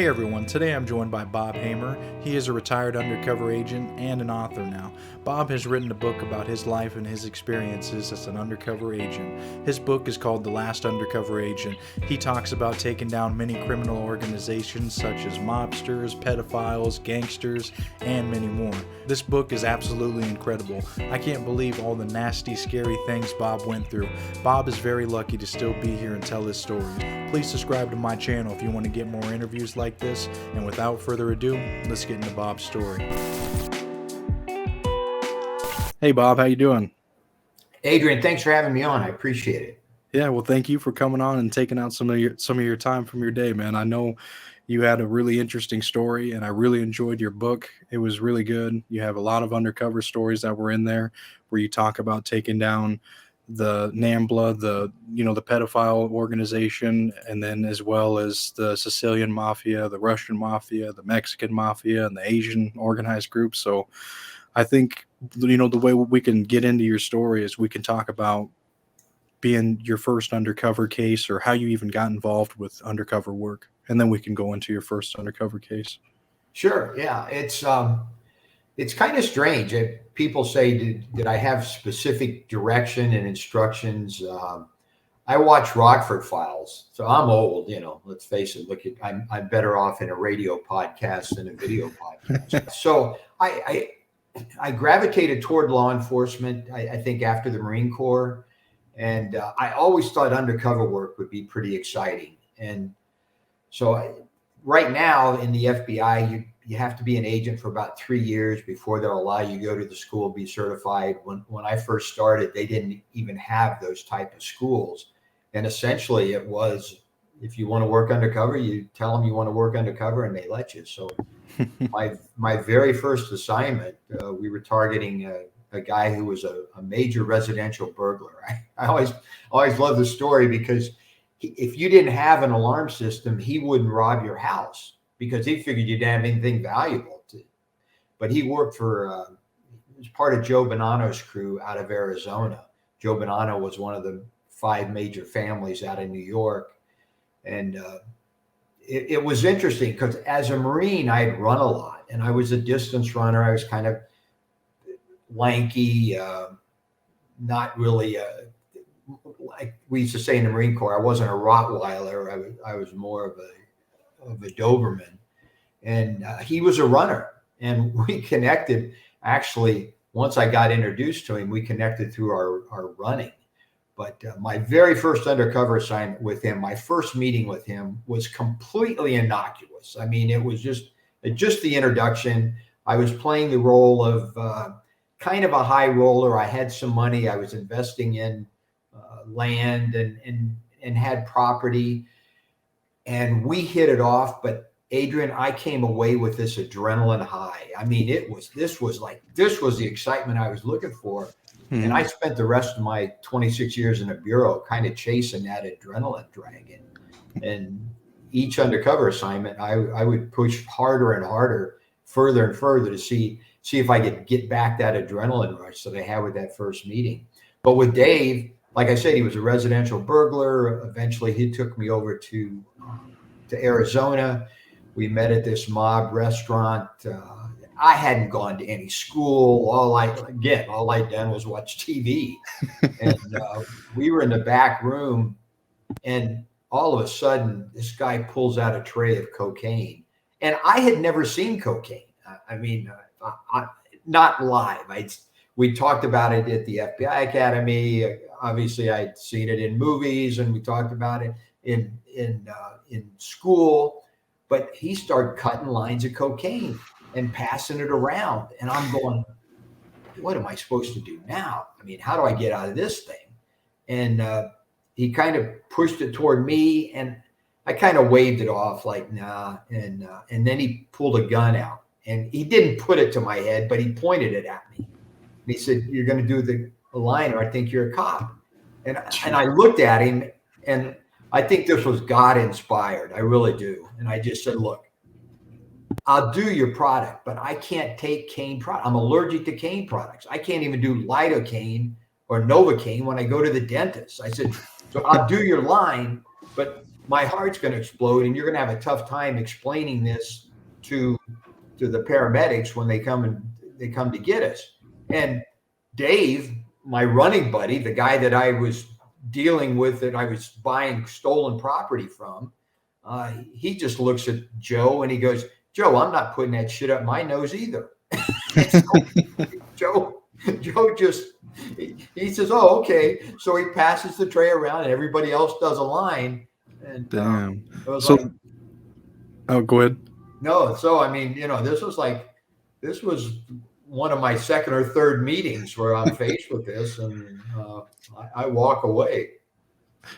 Hey everyone, today I'm joined by Bob Hamer. He is a retired undercover agent and an author now. Bob has written a book about his life and his experiences as an undercover agent. His book is called The Last Undercover Agent. He talks about taking down many criminal organizations such as mobsters, pedophiles, gangsters, and many more. This book is absolutely incredible. I can't believe all the nasty, scary things Bob went through. Bob is very lucky to still be here and tell his stories. Please subscribe to my channel if you want to get more interviews like this, and without further ado, let's get into Bob's story. Hey Bob, how you doing? Adrian, thanks for having me on. I appreciate it. Yeah, well, thank you for coming on and taking out some of your time from your day, man. I know you had a really interesting story, and I really enjoyed your book. It was really good. You have a lot of undercover stories that were in there where you talk about taking down the NAMBLA, the pedophile organization, and then as well as the Sicilian Mafia, the Russian Mafia, the Mexican Mafia, and the Asian organized groups. So I think, the way we can get into your story is we can talk about being your first undercover case or how you even got involved with undercover work. And then we can go into your first undercover case. Sure. Yeah. It's kind of strange. People say, did I have specific direction and instructions? I watch Rockford Files, so I'm old. Let's face it. I'm better off in a radio podcast than a video podcast. So I gravitated toward law enforcement. I think after the Marine Corps, and I always thought undercover work would be pretty exciting. And so right now in the FBI, you have to be an agent for about 3 years before they'll allow you to go to the school, be certified. When I first started, they didn't even have those type of schools. And essentially it was, if you want to work undercover, you tell them you want to work undercover and they let you. So my very first assignment, we were targeting a guy who was a major residential burglar. I always love the story because if you didn't have an alarm system, he wouldn't rob your house because he figured you didn't have anything valuable. But he worked for, he was part of Joe Bonanno's crew out of Arizona. Joe Bonanno was one of the 5 major families out of New York. And it was interesting because as a Marine, I had run a lot and I was a distance runner. I was kind of lanky, not really like we used to say in the Marine Corps, I wasn't a Rottweiler. I was more of a Doberman, and he was a runner, and we connected. Actually, once I got introduced to him, we connected through our running. But my very first undercover assignment with him, my first meeting with him was completely innocuous. I mean, it was just the introduction. I was playing the role of kind of a high roller. I had some money. I was investing in land and had property, and we hit it off. But Adrian, I came away with this adrenaline high. I mean, this was the excitement I was looking for. And I spent the rest of my 26 years in a bureau kind of chasing that adrenaline dragon. And each undercover assignment, I would push harder and harder, further and further to see if I could get back that adrenaline rush that I had with that first meeting. But with Dave, like I said, he was a residential burglar. Eventually, he took me over to Arizona. We met at this mob restaurant. I hadn't gone to any school. All I'd done was watch TV. And we were in the back room, and all of a sudden, this guy pulls out a tray of cocaine. And I had never seen cocaine. I mean, not live. We talked about it at the FBI Academy. Obviously, I'd seen it in movies, and we talked about it in school. But he started cutting lines of cocaine and passing it around. And I'm going, what am I supposed to do now? I mean, how do I get out of this thing? And he kind of pushed it toward me, and I kind of waved it off like, nah. And then he pulled a gun out, and he didn't put it to my head, but he pointed it at me. And he said, you're going to do the line, or I think you're a cop. And I looked at him, and I think this was God inspired. I really do. And I just said, look, I'll do your product, but I can't take cane product. I'm allergic to cane products. I can't even do lidocaine or Novocaine when I go to the dentist. I said, so I'll do your line, but my heart's going to explode, and you're going to have a tough time explaining this to the paramedics when they come to get us. And Dave, my running buddy, the guy that I was dealing with, that I was buying stolen property from, he just looks at Joe and he goes, "Joe, I'm not putting that shit up my nose either." So Joe just, he says, "Oh, okay." So he passes the tray around and everybody else does a line. And Damn. it was So, like, oh, go ahead. no. So, I mean, this was one of my second or third meetings where I'm faced with this, and I walk away.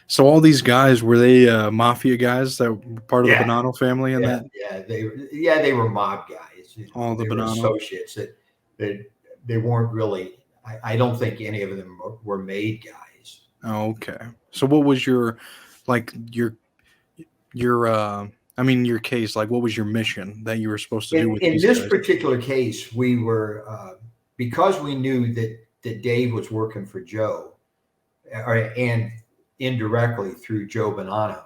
So all these guys, were they mafia guys that were part of the Yeah, Bonanno family and that? they were mob guys. All the They were Bonanno? associates. They weren't really. I don't think any of them were made guys. Oh, okay. So what was your, like I mean, your case, like what was your mission that you were supposed to do with In these this guys? particular case, we were because we knew that Dave was working for Joe, and indirectly through Joe Bonanno.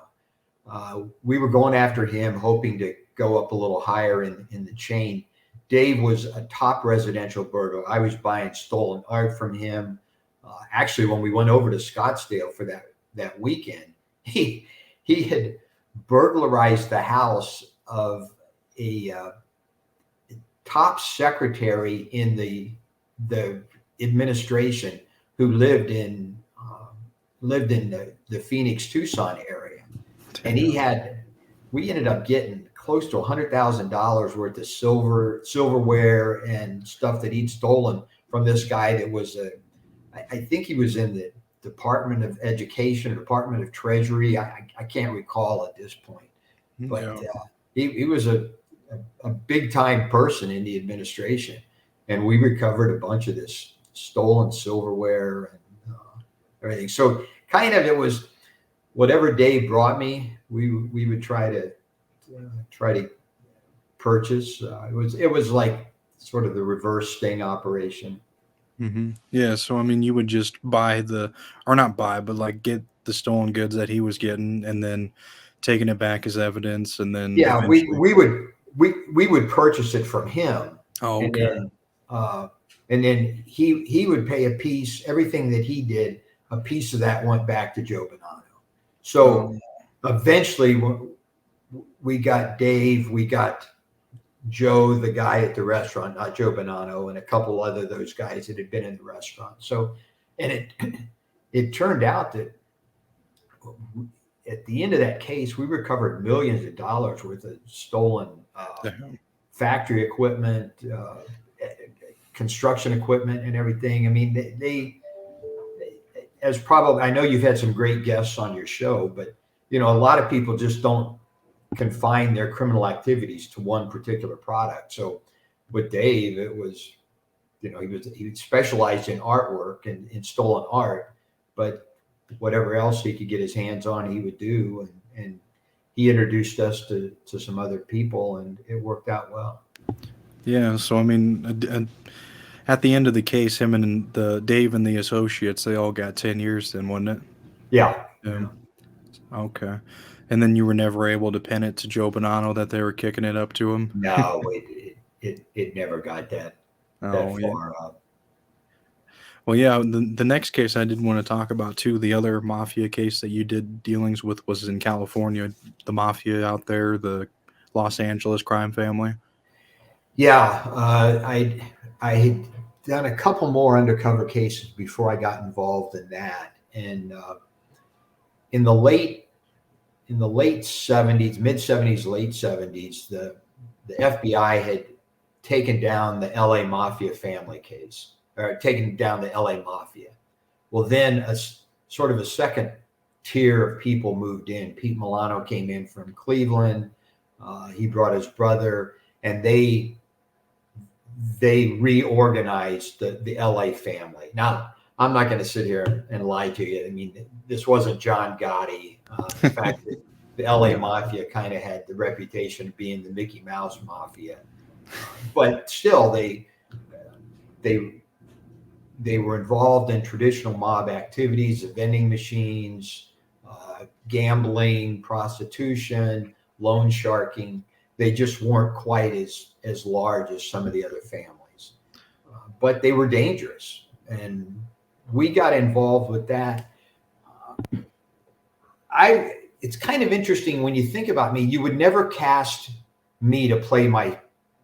We were going after him, hoping to go up a little higher in the chain. Dave was a top residential burglar. I was buying stolen art from him. Actually, when we went over to Scottsdale for that weekend, he had burglarized the house of a top secretary in the administration who lived in the Phoenix, Tucson area. And we ended up getting close to $100,000 worth of silverware and stuff that he'd stolen from this guy that was I think he was in the Department of Education, Department of Treasury. I can't recall at this point, but he was a big time person in the administration, and we recovered a bunch of this stolen silverware and everything. So kind of, it was whatever Dave brought me, we would try to purchase. It was like sort of the reverse sting operation. Mm-hmm. Yeah. So I mean, you would just not buy, but like get the stolen goods that he was getting, and then taking it back as evidence, and then eventually. We would purchase it from him. Oh, and okay. then he would pay a piece. Everything that he did, a piece of that went back to Joe Bonanno. So eventually, we got Dave, we got Joe, the guy at the restaurant, not Joe Bonanno, and a couple other those guys that had been in the restaurant. So, and it turned out that at the end of that case, we recovered millions of dollars worth of stolen factory equipment, construction equipment, and everything. I mean, they as probably, I know you've had some great guests on your show, but a lot of people just don't confine their criminal activities to one particular product. So with Dave, it was, he specialized in artwork and in stolen art, but whatever else he could get his hands on, he would do. And he introduced us to some other people, and it worked out well. Yeah. So, I mean, at the end of the case, him and the Dave and the associates, they all got 10 years then, wasn't it? Yeah. Okay. And then you were never able to pin it to Joe Bonanno that they were kicking it up to him? No, it never got that far up. Well, yeah, the next case I did want to talk about too, the other mafia case that you did dealings with was in California, the mafia out there, the Los Angeles crime family. Yeah, I had done a couple more undercover cases before I got involved in that, and in the late 70s, mid 70s, late 70s, the FBI had taken down the LA Mafia family case, or taken down the LA Mafia. Well, then a sort of a second tier of people moved in. Pete Milano came in from Cleveland. He brought his brother, and they reorganized the LA family. Now, I'm not going to sit here and lie to you. I mean, this wasn't John Gotti. In fact, the LA Mafia kind of had the reputation of being the Mickey Mouse Mafia, but still, they were involved in traditional mob activities, the vending machines, gambling, prostitution, loan sharking. They just weren't quite as large as some of the other families, but they were dangerous, and we got involved with that. It's kind of interesting when you think about me. You would never cast me to play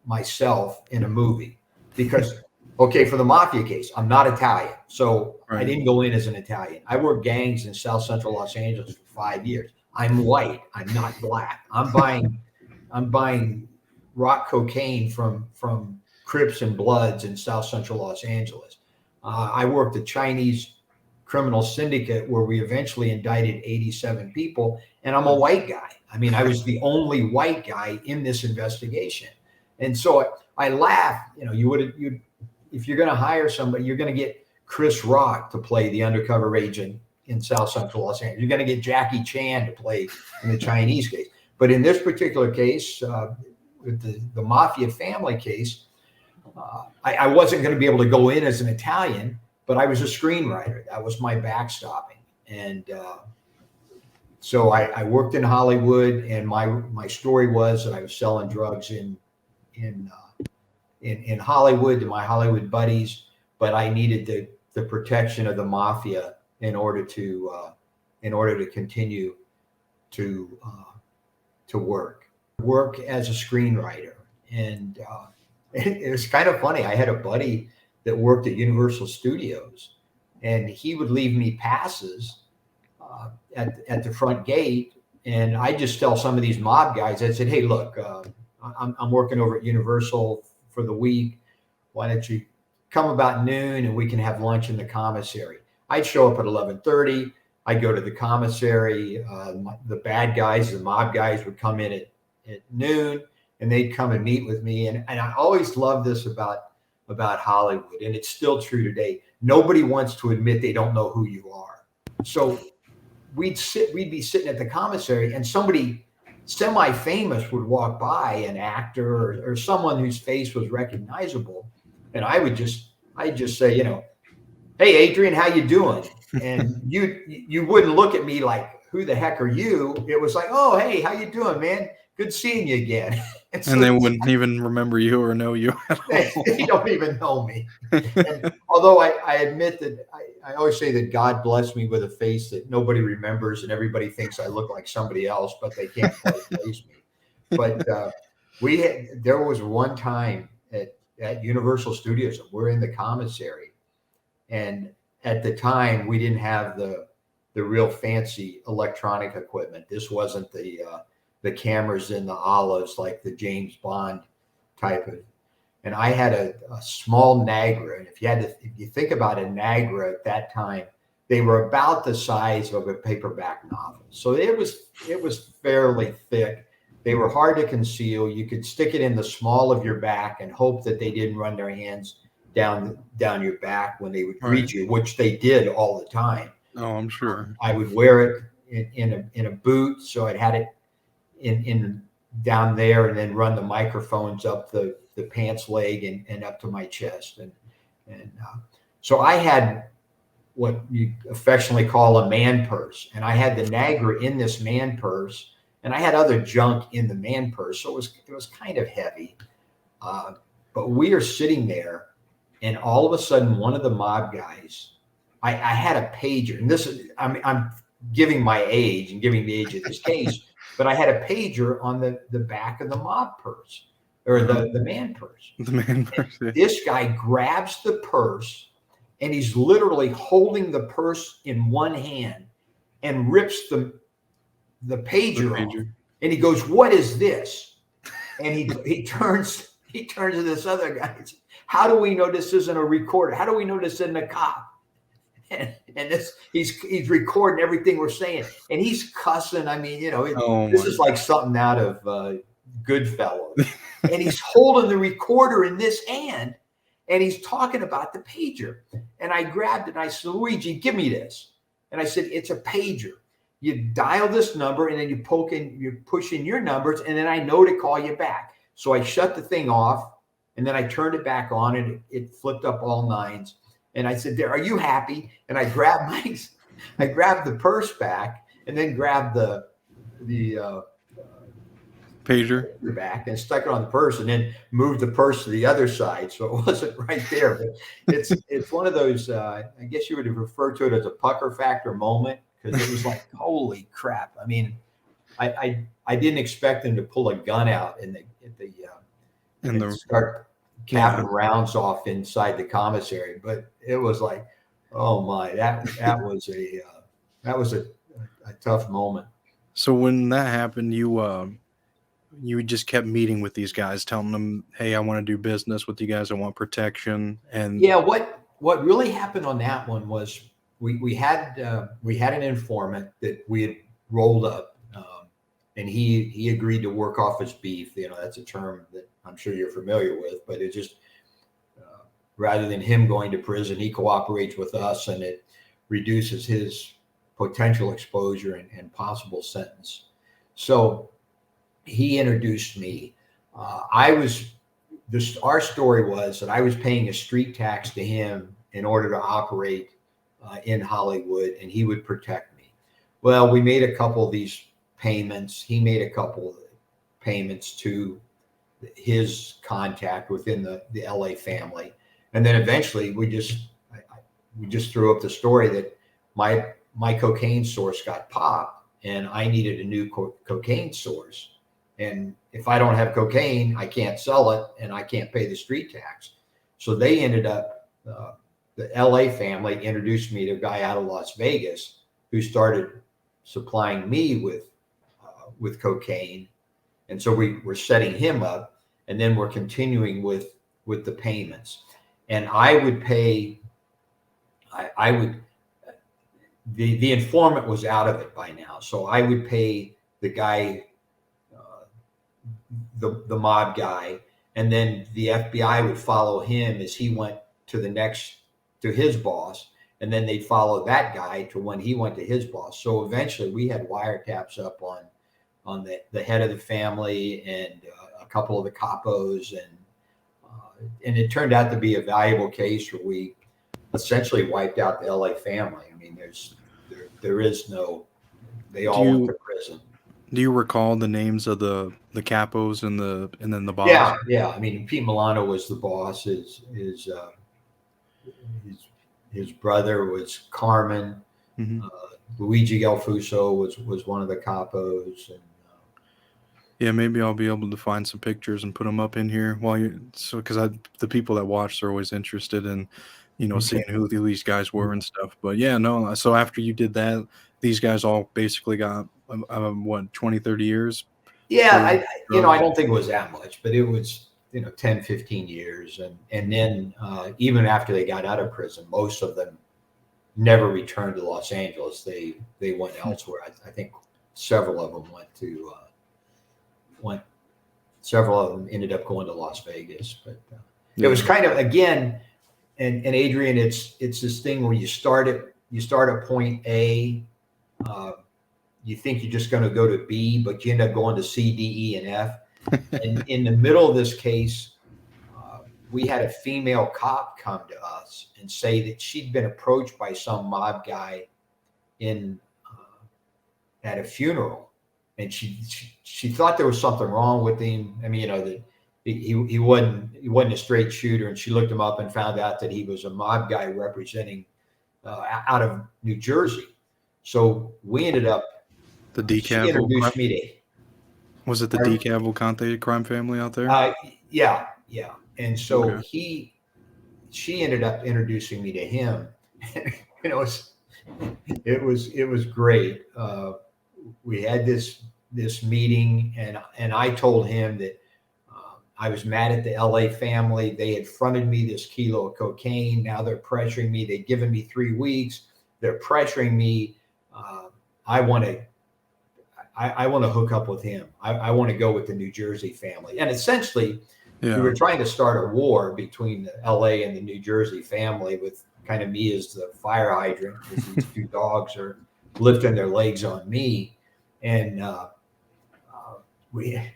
myself in a movie because, okay, for the Mafia case, I'm not Italian, so I didn't go in as an Italian. I worked gangs in South Central Los Angeles for 5 years. I'm white. I'm not black. I'm buying rock cocaine from Crips and Bloods in South Central Los Angeles. I worked a Chinese criminal syndicate where we eventually indicted 87 people, and I'm a white guy. I mean, I was the only white guy in this investigation. And so I laugh, if you're going to hire somebody, you're going to get Chris Rock to play the undercover agent in South Central Los Angeles. You're going to get Jackie Chan to play in the Chinese case. But in this particular case, with the Mafia family case, I wasn't going to be able to go in as an Italian, but I was a screenwriter. That was my backstopping. And so I worked in Hollywood, and my story was that I was selling drugs in Hollywood to my Hollywood buddies, but I needed the protection of the Mafia in order to continue to work as a screenwriter. And it was kind of funny. I had a buddy that worked at Universal Studios, and he would leave me passes at the front gate. And I just tell some of these mob guys, I said, hey, look, I'm working over at Universal for the week. Why don't you come about noon and we can have lunch in the commissary? I'd show up at 11:30. I'd go to the commissary. The bad guys, the mob guys would come in at noon, and they'd come and meet with me. And I always loved this about Hollywood, and it's still true today. Nobody wants to admit they don't know who you are. So we'd be sitting at the commissary, and somebody semi-famous would walk by, an actor or someone whose face was recognizable, and I'd just say, hey, Adrian, how you doing? And you wouldn't look at me like, who the heck are you? It was like, oh, hey, how you doing, man? Good seeing you again. And so they wouldn't even remember you or know you at all. They don't even know me. And although I admit that I always say that God blessed me with a face that nobody remembers, and everybody thinks I look like somebody else, but they can't quite place me. But there was one time at Universal Studios, we're in the commissary, and at the time we didn't have the real fancy electronic equipment. This wasn't the cameras in the olives like the James Bond type of. And I had a small Nagra, and if you think about a Nagra at that time, they were about the size of a paperback novel. So it was fairly thick. They were hard to conceal. You could stick it in the small of your back and hope that they didn't run their hands down your back when they would greet you, which they did all the time. Oh, I'm sure. I would wear it in a boot, so I'd had it in down there, and then run the microphones up the pants leg and up to my chest. And so I had what you affectionately call a man purse, and I had the Nagra in this man purse, and I had other junk in the man purse. So it was kind of heavy. But we are sitting there, and all of a sudden, one of the mob guys, I had a pager, and this is, I'm giving my age and giving the age of this case, but I had a pager on the back of the mob purse, or the man purse. The man purse. Yeah. This guy grabs the purse, and he's literally holding the purse in one hand and rips the pager off. And he goes, "What is this?" And he turns to this other guy and says, "How do we know this isn't a recorder? How do we know this isn't a cop?" And this, he's recording everything we're saying, and he's cussing. I mean, this is like something out of Goodfellas. And he's holding the recorder in this hand, and he's talking about the pager. And I grabbed it, and I said, "Luigi, give me this." And I said, "It's a pager. You dial this number, and then you push in your numbers, and then I know to call you back." So I shut the thing off, and then I turned it back on, and it flipped up all nines. And I said, "There, are you happy?" And I grabbed the purse back, and then grabbed the Pager. back and stuck it on the purse, and then moved the purse to the other side, so it wasn't right there. But it's one of those. I guess you would have referred to it as a pucker factor moment, because it was like, holy crap! I mean, I didn't expect him to pull a gun out and start capping rounds off inside the commissary, but it was like, oh my, that was a tough moment. So when that happened, you just kept meeting with these guys, telling them, "Hey, I want to do business with you guys. I want protection." And yeah, what really happened on that one was we had an informant that we had rolled up, and he agreed to work off his beef. You know, that's a term that I'm sure you're familiar with, but it just rather than him going to prison, he cooperates with us, and it reduces his potential exposure and possible sentence. So he introduced me. Our story was that I was paying a street tax to him in order to operate in Hollywood, and he would protect me. Well, we made a couple of these payments. He made a couple of payments to his contact within the LA family. And then eventually we just threw up the story that my cocaine source got popped, and I needed a new cocaine source. And if I don't have cocaine, I can't sell it, and I can't pay the street tax. So they ended up, the LA family introduced me to a guy out of Las Vegas who started supplying me with cocaine. And so we were setting him up, and then we're continuing with the payments. And I would pay, the informant was out of it by now. So I would pay the guy, the mob guy, and then the FBI would follow him as he went to his boss, and then they'd follow that guy to when he went to his boss. So eventually we had wiretaps up on the head of the family and a couple of the capos, and it turned out to be a valuable case where we essentially wiped out the LA family. I mean, there is no, they all went to prison. Do you recall the names of the capos and then the boss? Yeah. I mean, Pete Milano was the boss. His brother was Carmen. Mm-hmm. Luigi Gelfuso was one of the capos. And yeah, maybe I'll be able to find some pictures and put them up in here because the people that watch are always interested in, seeing who these guys were and stuff. But yeah, no. So after you did that, these guys all basically got 20, 30 years. Yeah, I don't think it was that much, but it was 10, 15 years, and then even after they got out of prison, most of them never returned to Los Angeles. They went elsewhere. I think several of them several of them ended up going to Las Vegas. But it was kind of, again, and Adrian, it's this thing where you start at point A. You think you're just going to go to B, but you end up going to C, D, E, and F. And in the middle of this case, we had a female cop come to us and say that she'd been approached by some mob guy at a funeral, and she thought there was something wrong with him. I mean, that he wasn't a straight shooter, and she looked him up and found out that he was a mob guy representing out of New Jersey. So we ended up. The DeCavalcante. She introduced me to. Was it the DeCavalcante crime family out there? Yeah. And so she ended up introducing me to him. It was great. We had this meeting, and I told him that I was mad at the LA family. They had fronted me this kilo of cocaine. Now they're pressuring me. They'd given me 3 weeks. They're pressuring me. I want to hook up with him. I want to go with the New Jersey family. And essentially, we were trying to start a war between the LA and the New Jersey family, with kind of me as the fire hydrant, because these two dogs are lifting their legs on me. And we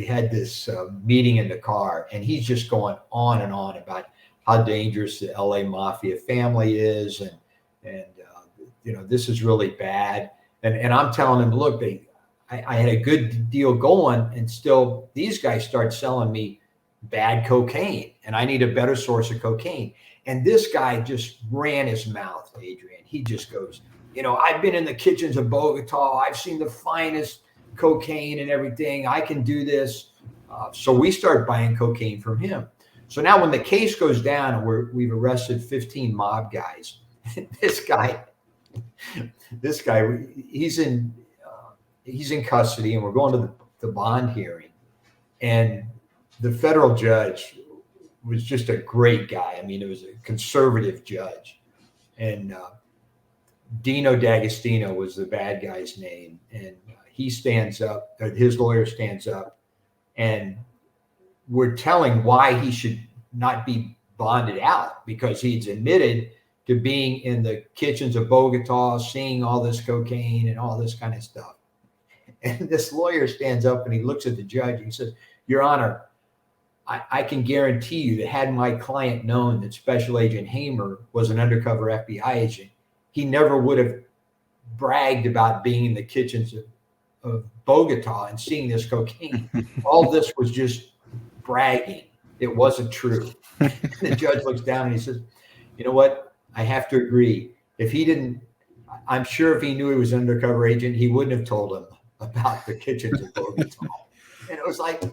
had this meeting in the car, and he's just going on and on about how dangerous the LA Mafia family is, and this is really bad. And I'm telling him, look, I had a good deal going, and still these guys start selling me bad cocaine, and I need a better source of cocaine. And this guy just ran his mouth, Adrian. He just goes, I've been in the kitchens of Bogota. I've seen the finest cocaine and everything. I can do this. So we start buying cocaine from him. So now when the case goes down and we've arrested 15 mob guys, this guy, he's in custody, and we're going to the bond hearing. And the federal judge was just a great guy. I mean, it was a conservative judge. And Dino D'Agostino was the bad guy's name. And he stands up, his lawyer stands up, and we're telling why he should not be bonded out, because he's admitted to being in the kitchens of Bogota, seeing all this cocaine and all this kind of stuff. And this lawyer stands up and he looks at the judge and he says, Your Honor, I can guarantee you that had my client known that Special Agent Hamer was an undercover FBI agent, he never would have bragged about being in the kitchens of Bogota and seeing this cocaine. All this was just bragging. It wasn't true. The judge looks down and he says, you know what? I have to agree. I'm sure if he knew he was an undercover agent, he wouldn't have told him about the kitchens of Bogota. And it was like,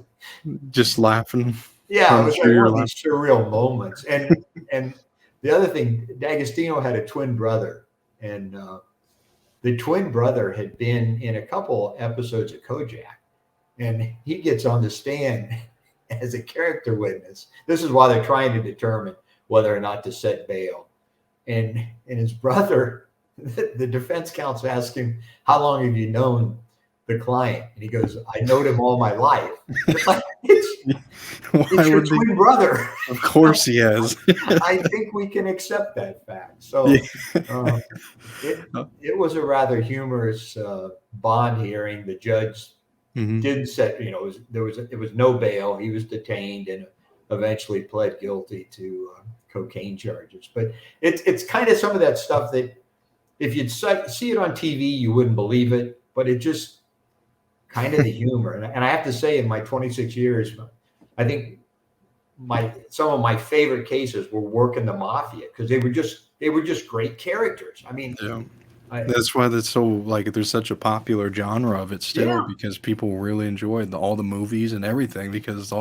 just laughing. Yeah, it was like one of these surreal moments. And the other thing, D'Agostino had a twin brother, and the twin brother had been in a couple episodes of Kojak, and he gets on the stand as a character witness. This is why they're trying to determine whether or not to set bail. And his brother, the defense counsel asked him, how long have you known the client? And he goes, I known him all my life. It's your twin brother. Of course he has. I think we can accept that fact. So it was a rather humorous bond hearing. The judge didn't set, it was no bail. He was detained and eventually pled guilty to cocaine charges. But it's kind of some of that stuff that if you'd see it on TV, you wouldn't believe it. But it just kind of the humor. And I have to say, in my 26 years, I think some of my favorite cases were working the mafia, because they were just great characters. I mean, that's why there's such a popular genre of it still, because people really enjoy all the movies and everything, because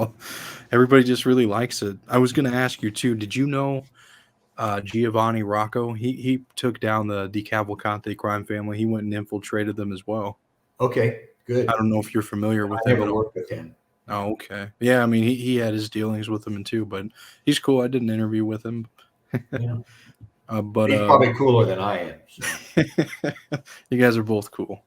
everybody just really likes it. I was going to ask you too, did you know Giovanni Rocco? He took down the DeCavalcante crime family. He went and infiltrated them as well. Okay, good. I don't know if you're familiar with him. I never worked with him. Oh, okay. Yeah, I mean, he had his dealings with them too, but he's cool. I did an interview with him. Yeah. But he's probably cooler than I am. So. You guys are both cool.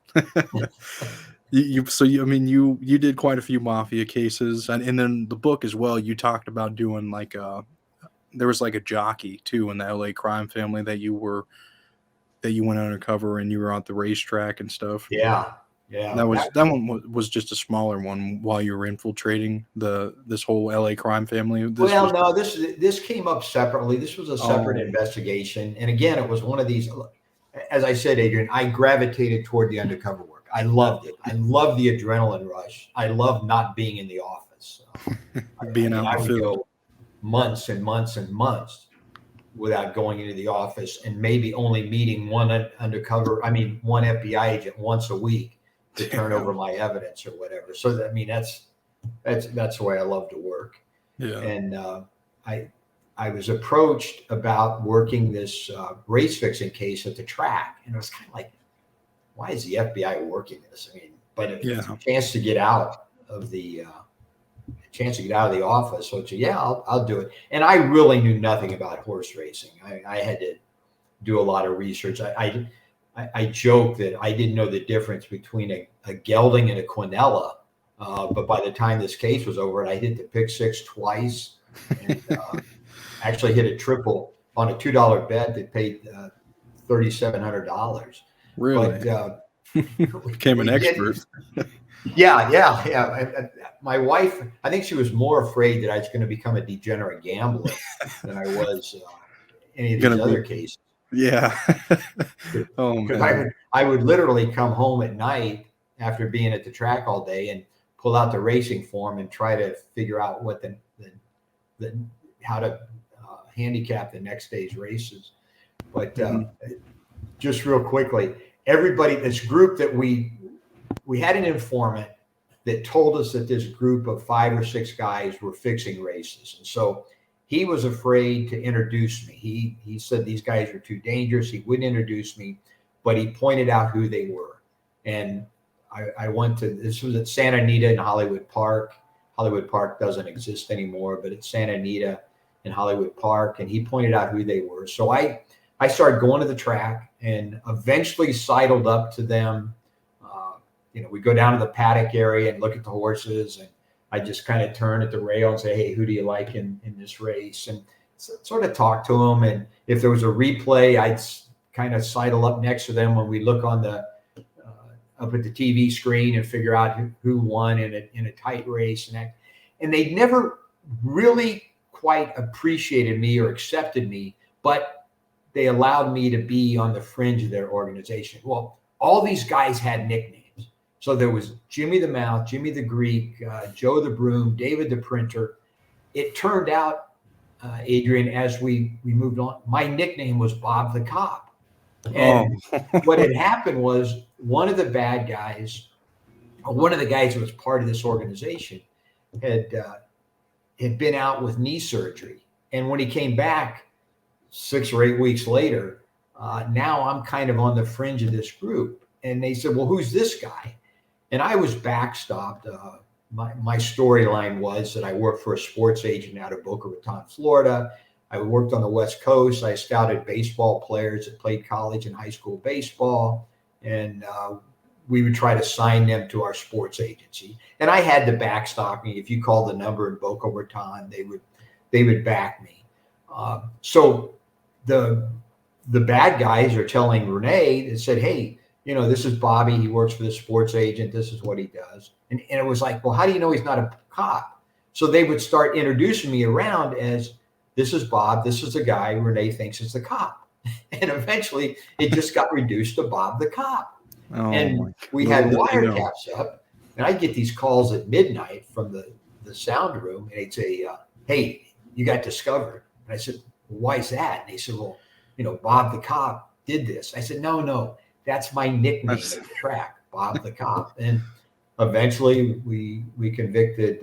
You did quite a few mafia cases, and then the book as well. You talked about doing there was like a jockey too in the LA crime family that you went undercover, and you were at the racetrack and stuff. Yeah. That one was just a smaller one while you were infiltrating this whole LA crime family. This came up separately. This was a separate investigation, and again, it was one of these. As I said, Adrian, I gravitated toward the undercover work. I loved it. I loved the adrenaline rush. I loved not being in the office. I would go months and months and months without going into the office, and maybe only meeting one FBI agent once a week to turn over my evidence or whatever. So that's the way I love to work. Yeah. And I was approached about working this race fixing case at the track, and I was kind of like, why is the FBI working this? I mean, but it's a chance to get out of the office. So I'll do it. And I really knew nothing about horse racing. I had to do a lot of research. I joke that I didn't know the difference between a gelding and a quinella. But by the time this case was over, I hit the pick six twice, and actually hit a triple on a $2 bet that paid $3,700. Really? But became an expert. Yeah. My wife, I think she was more afraid that I was going to become a degenerate gambler than I was any of these other cases. Yeah. Oh Because man. I would literally come home at night after being at the track all day and pull out the racing form and try to figure out what the how to handicap the next day's races. But Mhm. just real quickly, everybody, this group that we had an informant that told us that this group of 5 or 6 guys were fixing races, and so he was afraid to introduce me. He said these guys are too dangerous. He wouldn't introduce me, but he pointed out who they were. And I went to, this was at Santa Anita in Hollywood Park. Hollywood Park doesn't exist anymore, but it's Santa Anita in Hollywood Park, and he pointed out who they were. So I started going to the track and eventually sidled up to them. We go down to the paddock area and look at the horses, and I just kind of turn at the rail and say, hey, who do you like in this race? And sort of talk to them. And if there was a replay, I'd kind of sidle up next to them when we look on the up at the TV screen and figure out who won in a tight race. And they never really quite appreciated me or accepted me, but they allowed me to be on the fringe of their organization. Well, all these guys had nicknames. So there was Jimmy the Mouth, Jimmy the Greek, Joe the Broom, David the Printer. It turned out, Adrian, as we moved on, my nickname was Bob the Cop. And what had happened was one of the bad guys, or one of the guys who was part of this organization, had been out with knee surgery. And when he came back 6 or 8 weeks later, now I'm kind of on the fringe of this group. And they said, well, who's this guy? And I was backstopped. My storyline was that I worked for a sports agent out of Boca Raton, Florida. I worked on the West Coast. I scouted baseball players that played college and high school baseball, and we would try to sign them to our sports agency. And I had to backstop me. If you called the number in Boca Raton, they would back me. So the bad guys are telling Renee and said, hey, this is Bobby. He works for the sports agent. This is what he does. And it was like, well, how do you know he's not a cop? So they would start introducing me around as, this is Bob. This is the guy Renee thinks is the cop. And eventually it just got reduced to Bob the cop. And we had wiretaps up. And I'd get these calls at midnight from the sound room. And they'd say, hey, you got discovered. And I said, well, why is that? And they said, well, Bob the cop did this. I said, no. That's my nickname at the track, Bob the Cop. And eventually we convicted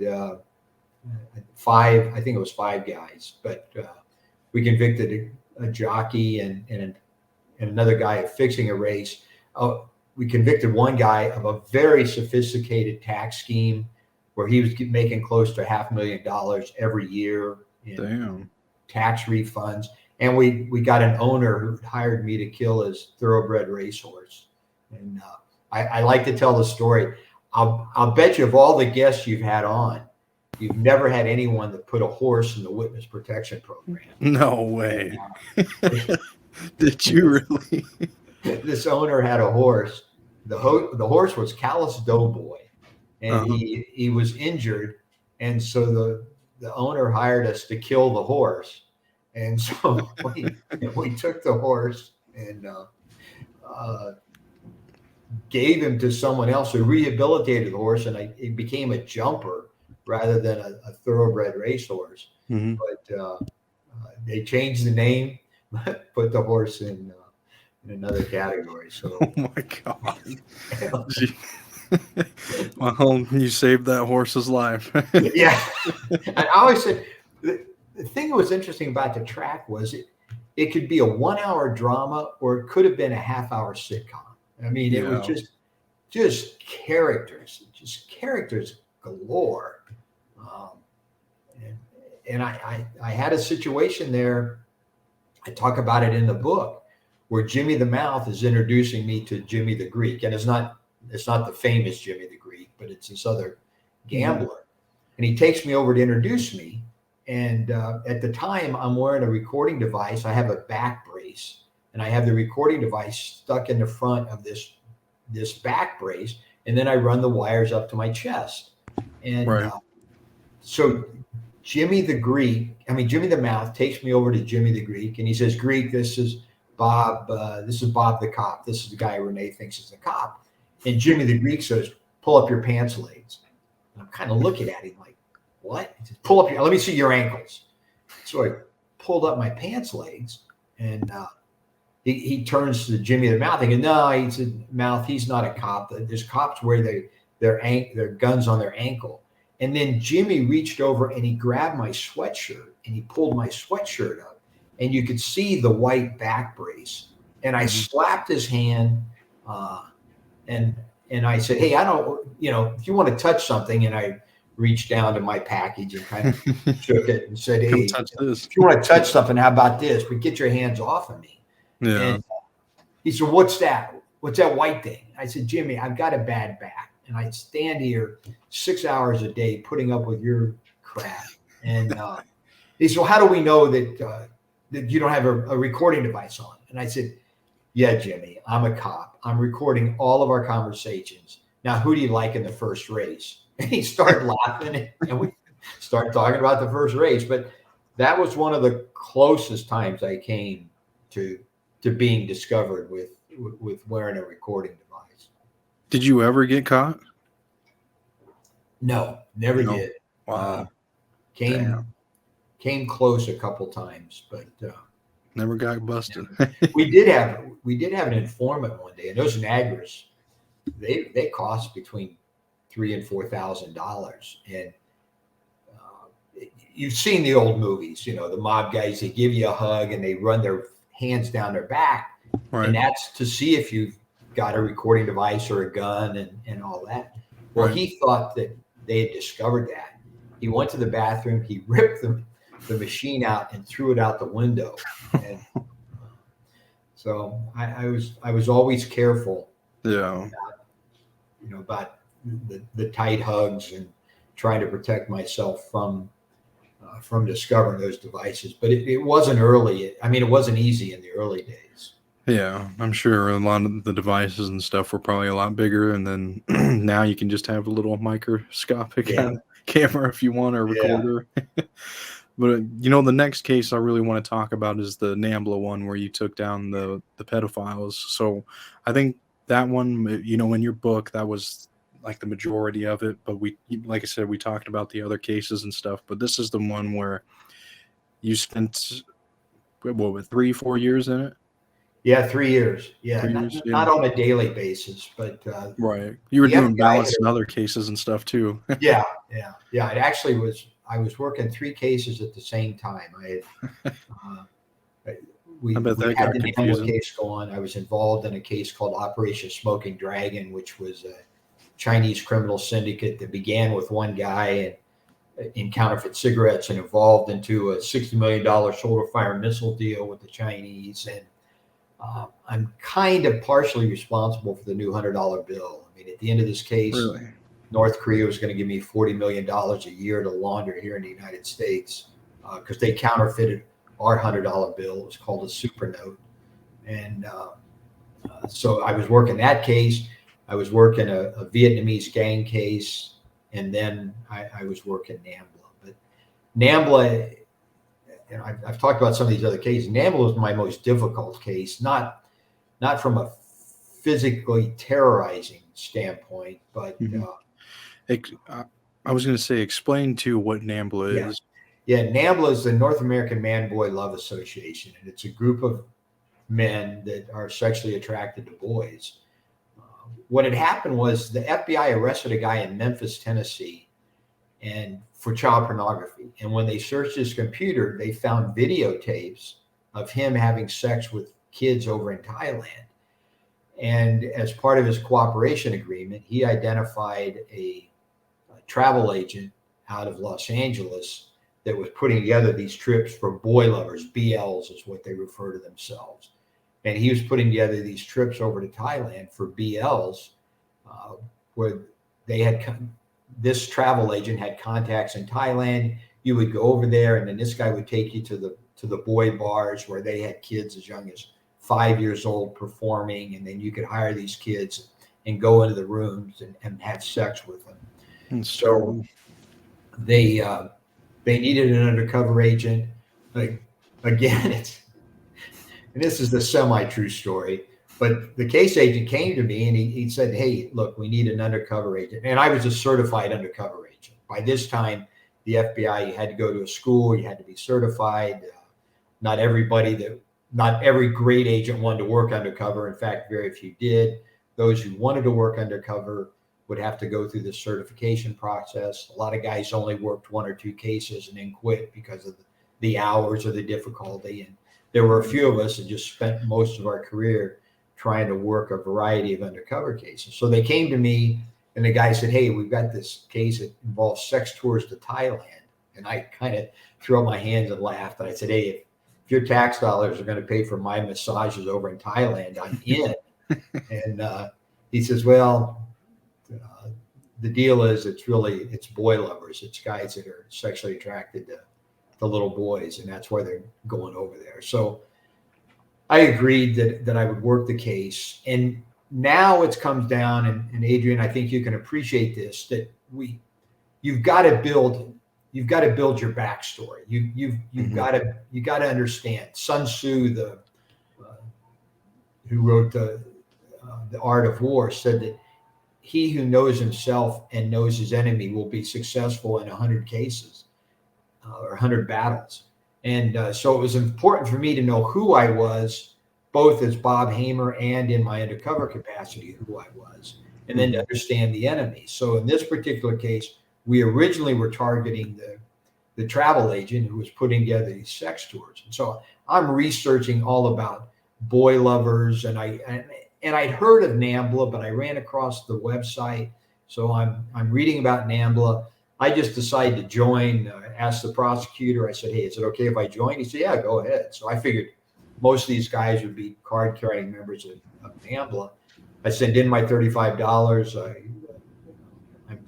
5, I think it was 5 guys, but we convicted a jockey and another guy of fixing a race. We convicted one guy of a very sophisticated tax scheme where he was making close to $500,000 every year in tax refunds. And we got an owner who hired me to kill his thoroughbred racehorse. And I like to tell the story. I'll bet you of all the guests you've had on, you've never had anyone that put a horse in the witness protection program. No way. Did you really? This owner had a horse. The horse was Callous Doughboy, and he was injured. And so the owner hired us to kill the horse. And so we took the horse and gave him to someone else who rehabilitated the horse, and it became a jumper rather than a thoroughbred racehorse. Mm-hmm. But they changed the name, put the horse in another category. So, oh my God. Well, you saved that horse's life. Yeah. And I always said, the thing that was interesting about the track was it could be a 1-hour drama or it could have been a half-hour sitcom. I mean, it was just characters galore. And I had a situation there. I talk about it in the book where Jimmy the Mouth is introducing me to Jimmy the Greek, and it's not the famous Jimmy the Greek, but it's this other gambler. Mm-hmm. And he takes me over to introduce me. And at the time, I'm wearing a recording device. I have a back brace, and I have the recording device stuck in the front of this back brace, and then I run the wires up to my chest. And so Jimmy the Mouth takes me over to Jimmy the Greek, and he says, Greek, this is Bob, this is Bob the cop. This is the guy Renee thinks is the cop. And Jimmy the Greek says, pull up your pants legs. And I'm kind of looking at him like, what? He says, pull up let me see your ankles. So I pulled up my pants legs, and he turns to Jimmy the Mouth and goes, no, he said, Mouth, he's not a cop. There's cops wear their guns on their ankle. And then Jimmy reached over and he grabbed my sweatshirt and he pulled my sweatshirt up, and you could see the white back brace. And I slapped his hand, and I said, hey, I don't, if you want to touch something, and I reached down to my package and kind of shook it and said, hey, if you want to touch something, how about this? But get your hands off of me. Yeah. And he said, what's that? What's that white thing? I said, Jimmy, I've got a bad back, and I stand here 6 hours a day putting up with your crap. And he said, well, how do we know that you don't have a recording device on? And I said, yeah, Jimmy, I'm a cop. I'm recording all of our conversations. Now, who do you like in the first race? And he started laughing, and we started talking about the first race. But that was one of the closest times I came to being discovered with wearing a recording device. Did you ever get caught? No, never did. Wow. Came close a couple times, but never got busted. we did have an informant one day, and those Niagaras, they cost between $3,000 and $4,000. And you've seen the old movies, the mob guys, they give you a hug and they run their hands down their back. Right. And that's to see if you've got a recording device or a gun and all that. Well, right. He thought that they had discovered that. He went to the bathroom, he ripped the machine out and threw it out the window. And so I was always careful. Yeah. About the tight hugs and trying to protect myself from discovering those devices. But it wasn't early. I mean, it wasn't easy in the early days. Yeah, I'm sure a lot of the devices and stuff were probably a lot bigger. And then now you can just have a little microscopic camera if you want, or recorder. Yeah. But, the next case I really want to talk about is the NAMBLA one where you took down the pedophiles. So I think that one, in your book, that was like the majority of it. But like I said, we talked about the other cases and stuff. But this is the one where you spent, 3-4 years in it? Yeah, 3 years. Yeah, not on a daily basis, but right. You were doing balance in other cases and stuff too. Yeah. It actually was. I was working 3 cases at the same time. We had the NAMBLA case going. I was involved in a case called Operation Smoking Dragon, which was a Chinese criminal syndicate that began with one guy in counterfeit cigarettes and evolved into a $60 million shoulder fire missile deal with the Chinese. And I'm kind of partially responsible for the new $100 bill. I mean, at the end of this case, really? North Korea was going to give me $40 million a year to launder here in the United States because they counterfeited our $100 bill. It was called a super note. And so I was working that case. I was working a Vietnamese gang case. And then I was working NAMBLA. But NAMBLA, I've talked about some of these other cases. NAMBLA was my most difficult case, not from a physically terrorizing standpoint, but I was going to say, explain to what NAMBLA is. Yeah, NAMBLA is the North American Man-Boy Love Association, and it's a group of men that are sexually attracted to boys. What had happened was the FBI arrested a guy in Memphis, Tennessee, and for child pornography. And when they searched his computer, they found videotapes of him having sex with kids over in Thailand. And as part of his cooperation agreement, he identified a travel agent out of Los Angeles that was putting together these trips for boy lovers. BLs is what they refer to themselves. And he was putting together these trips over to Thailand for BLs, where they had this travel agent had contacts in Thailand. You would go over there, and then this guy would take you to the boy bars where they had kids as young as 5 years old performing, and then you could hire these kids and go into the rooms and have sex with them. And so they needed an undercover agent. Again, and this is a semi-true story, but the case agent came to me and he said, "Hey, look, we need an undercover agent." And I was a certified undercover agent. By this time, the FBI, you had to go to a school, you had to be certified. Not not every great agent wanted to work undercover. In fact, very few did. Those who wanted to work undercover would have to go through the certification process. A lot of guys only worked 1 or 2 cases and then quit because of the hours or the difficulty. And there were a few of us that just spent most of our career trying to work a variety of undercover cases. So they came to me and the guy said, "Hey, we've got this case that involves sex tours to Thailand." And I kind of threw up my hands and laughed. And I said, "Hey, if your tax dollars are going to pay for my massages over in Thailand, I'm in." And he says, "Well, the deal is it's boy lovers. It's guys that are sexually attracted to little boys, and that's why they're going over there." So I agreed that I would work the case. And now it comes down, and Adrian, I think you can appreciate this, that you've got to build your backstory. You've got to understand. Sun Tzu, who wrote the Art of War, said that he who knows himself and knows his enemy will be successful in 100 cases or 100 battles. And so it was important for me to know who I was, both as Bob Hamer and in my undercover capacity, who I was, and then to understand the enemy. So in this particular case, we originally were targeting the travel agent who was putting together these sex tours. And so I'm researching all about boy lovers, and I'd heard of NAMBLA, but I ran across the website. So I'm reading about NAMBLA. I just decided to join, asked the prosecutor. I said, "Hey, is it okay if I join?" He said, "Yeah, go ahead." So I figured most of these guys would be card-carrying members of NAMBLA. I sent in my $35.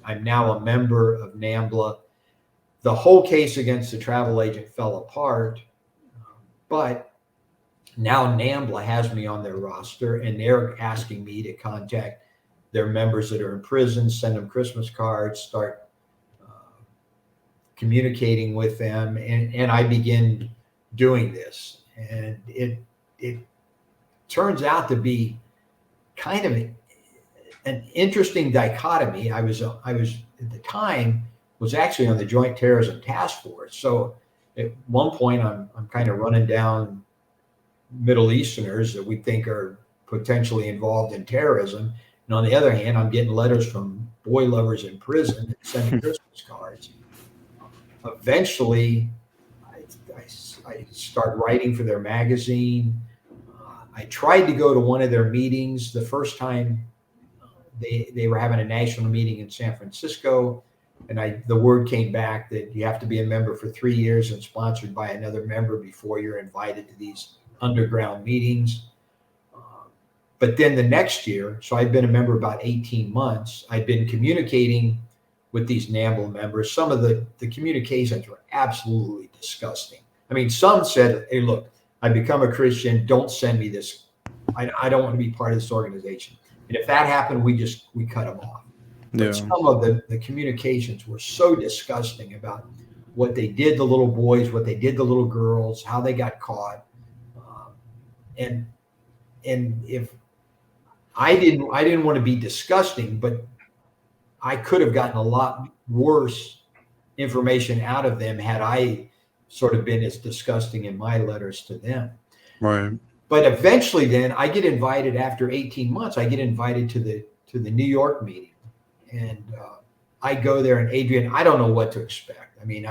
I'm now a member of NAMBLA. The whole case against the travel agent fell apart, but now NAMBLA has me on their roster, and they're asking me to contact their members that are in prison, send them Christmas cards, start communicating with them, and I begin doing this. And it turns out to be kind of an interesting dichotomy. I was at the time was actually on the Joint Terrorism Task Force. So at one point I'm kind of running down Middle Easterners that we think are potentially involved in terrorism. And on the other hand, I'm getting letters from boy lovers in prison and sending Christmas cards. Eventually, I start writing for their magazine. I tried to go to one of their meetings. The first time they were having a national meeting in San Francisco, and the word came back that you have to be a member for 3 years and sponsored by another member before you're invited to these underground meetings. But then the next year, so I've been a member about 18 months, I've been communicating with these NAMBLA members. Some of the communications were absolutely disgusting. I mean, some said, "Hey, look, I become a Christian. Don't send me this. I don't want to be part of this organization." And if that happened, we cut them off. But some of the communications were so disgusting about what they did to little boys, what they did to little girls, how they got caught. And if I didn't want to be disgusting, but I could have gotten a lot worse information out of them had I sort of been as disgusting in my letters to them. Right. But eventually then I get invited after 18 months, I get invited to the New York meeting. And I go there, and Adrian, I don't know what to expect. I mean,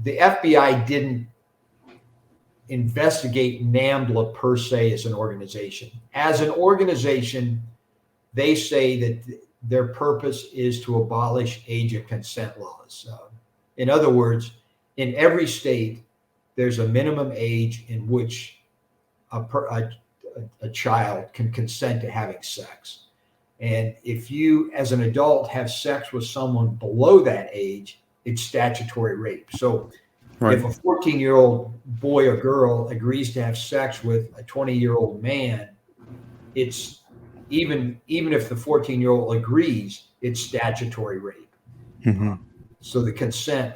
the FBI didn't investigate NAMBLA per se as an organization. As an organization, they say that their purpose is to abolish age of consent laws. In other words, in every state, there's a minimum age in which a child can consent to having sex. And if you, as an adult, have sex with someone below that age, it's statutory rape. So right. If a 14-year-old boy or girl agrees to have sex with a 20-year-old man, it's even if the 14-year-old agrees, it's statutory rape. Mm-hmm. So the consent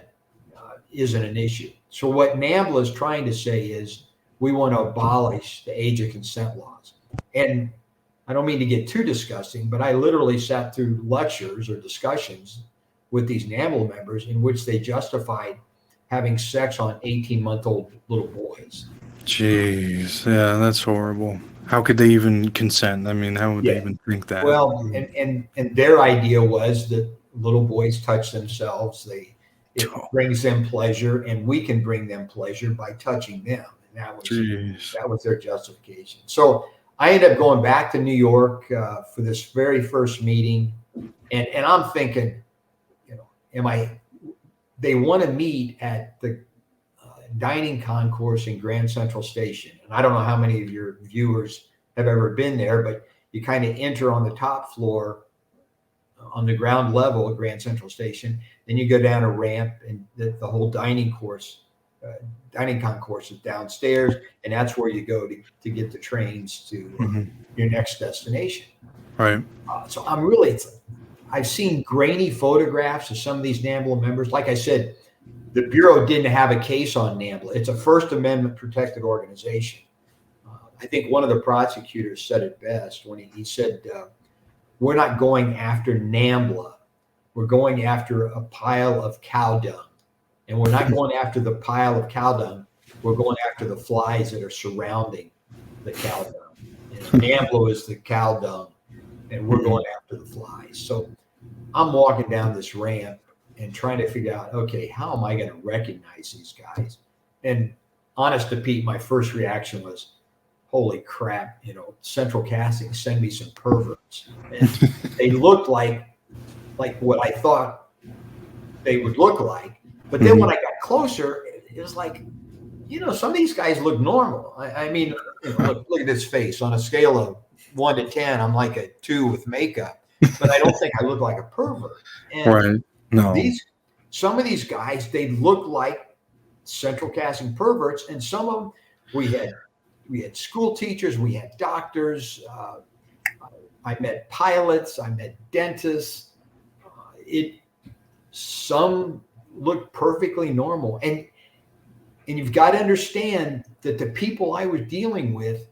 isn't an issue. So what NAMBLA is trying to say is we want to abolish the age of consent laws. And I don't mean to get too disgusting, but I literally sat through lectures or discussions with these NAMBLA members in which they justified having sex on 18-month-old little boys. Jeez, yeah, that's horrible. How could they even consent? I mean, how would they Yeah. even think that? Well, and their idea was that little boys touch themselves. It brings them pleasure, and we can bring them pleasure by touching them. And Jeez. that was their justification. So I ended up going back to New York for this very first meeting, and I'm thinking, they want to meet at the dining concourse in Grand Central Station. And I don't know how many of your viewers have ever been there, but you kind of enter on the top floor on the ground level at Grand Central Station. Then you go down a ramp, and the whole dining concourse is downstairs. And that's where you go to get the trains to your next destination. Right. So I've seen grainy photographs of some of these NAMBLA members. Like I said, the Bureau didn't have a case on NAMBLA. It's a First Amendment protected organization. I think one of the prosecutors said it best when he said, we're not going after NAMBLA. We're going after a pile of cow dung. And we're not going after the pile of cow dung. We're going after the flies that are surrounding the cow dung. And NAMBLA is the cow dung, and we're going after the flies. So I'm walking down this ramp and trying to figure out, okay, how am I going to recognize these guys? And honest to Pete, my first reaction was, holy crap, Central Casting, send me some perverts. And they looked like what I thought they would look like. But then when I got closer, it was like, some of these guys look normal. I mean, look at this face. On a scale of 1 to 10, I'm like a 2 with makeup, but I don't think I look like a pervert. And right. No. Some of these guys, they look like Central Casting perverts, and some of them we had school teachers, we had doctors. I met pilots, I met dentists. Some looked perfectly normal, and you've got to understand that the people I was dealing with,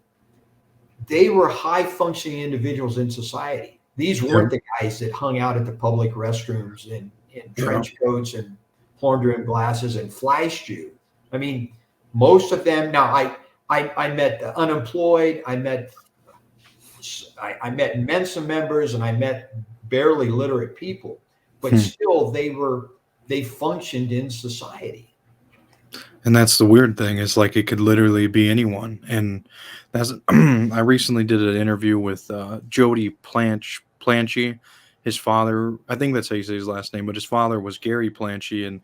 they were high functioning individuals in society. These weren't the guys that hung out at the public restrooms in trench coats and horn-rimmed glasses and flashed you. I mean, most of them. Now, I met the unemployed. I met Mensa members, and I met barely literate people. But still, they functioned in society. And that's the weird thing, is like it could literally be anyone. And that's I recently did an interview with Jody Planche. His father, I think that's how you say his last name, but his father was Gary Planche, and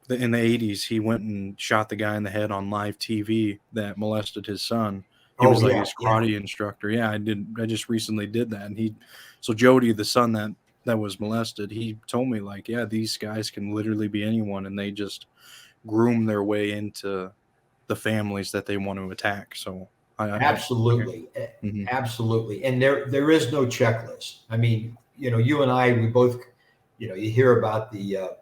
in the 80s he went and shot the guy in the head on live TV that molested his son. He was like his karate instructor. Yeah, I just recently did that. And so Jody, the son that was molested, he told me, like, yeah, these guys can literally be anyone, and they just groom their way into the families that they want to attack. So absolutely. And there is no checklist. I mean, you and I, we both, you hear about the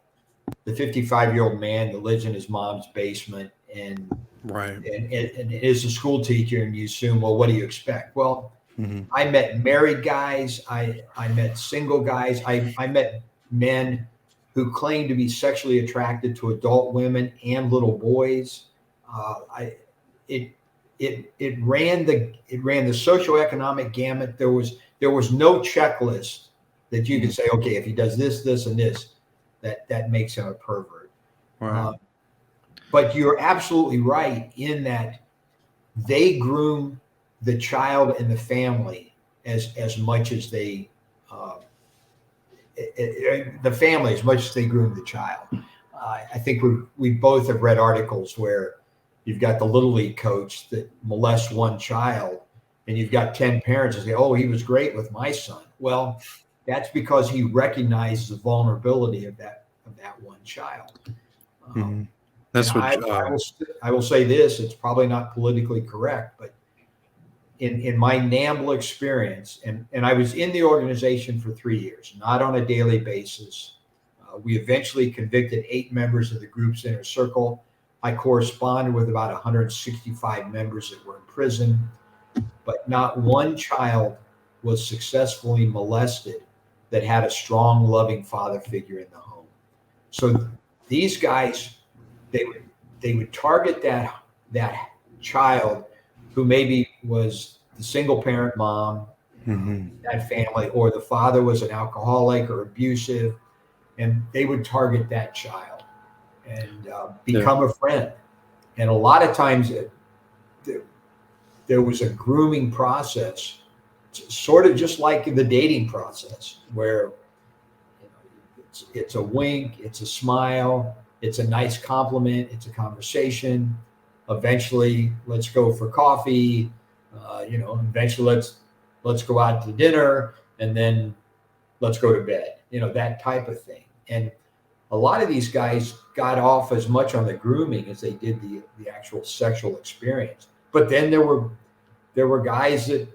55-year-old man that lives in his mom's basement and is a school teacher, and you assume, well, what do you expect? Well, I met married guys. I met single guys. I met men who claimed to be sexually attracted to adult women and little boys. It ran the socioeconomic gamut. There was no checklist that you could say, okay, if he does this, this, and this, that makes him a pervert. Right. But you're absolutely right in that they groom the child and the family as much as they the family as much as they groom the child. I think we both have read articles where you've got the Little League coach that molests one child, and you've got 10 parents that say, oh, he was great with my son. Well, that's because he recognizes the vulnerability of that one child. That's what I will say this, it's probably not politically correct, but in my NAMBLA experience, and I was in the organization for 3 years, not on a daily basis. We eventually convicted 8 members of the group's inner circle. 4 I corresponded with about 165 members that were in prison, but not one child was successfully molested that had a strong, loving father figure in the home. So these guys, they would target that child who maybe was the single parent mom, Hmm. that family, or the father was an alcoholic or abusive, and they would target that child and Yeah. become a friend. And a lot of times there was a grooming process, sort of just like the dating process, where it's a wink, it's a smile, it's a nice compliment, it's a conversation. Eventually, let's go for coffee. Eventually, let's go out to dinner, and then let's go to bed. That type of thing. And a lot of these guys got off as much on the grooming as they did the actual sexual experience. But then there were guys that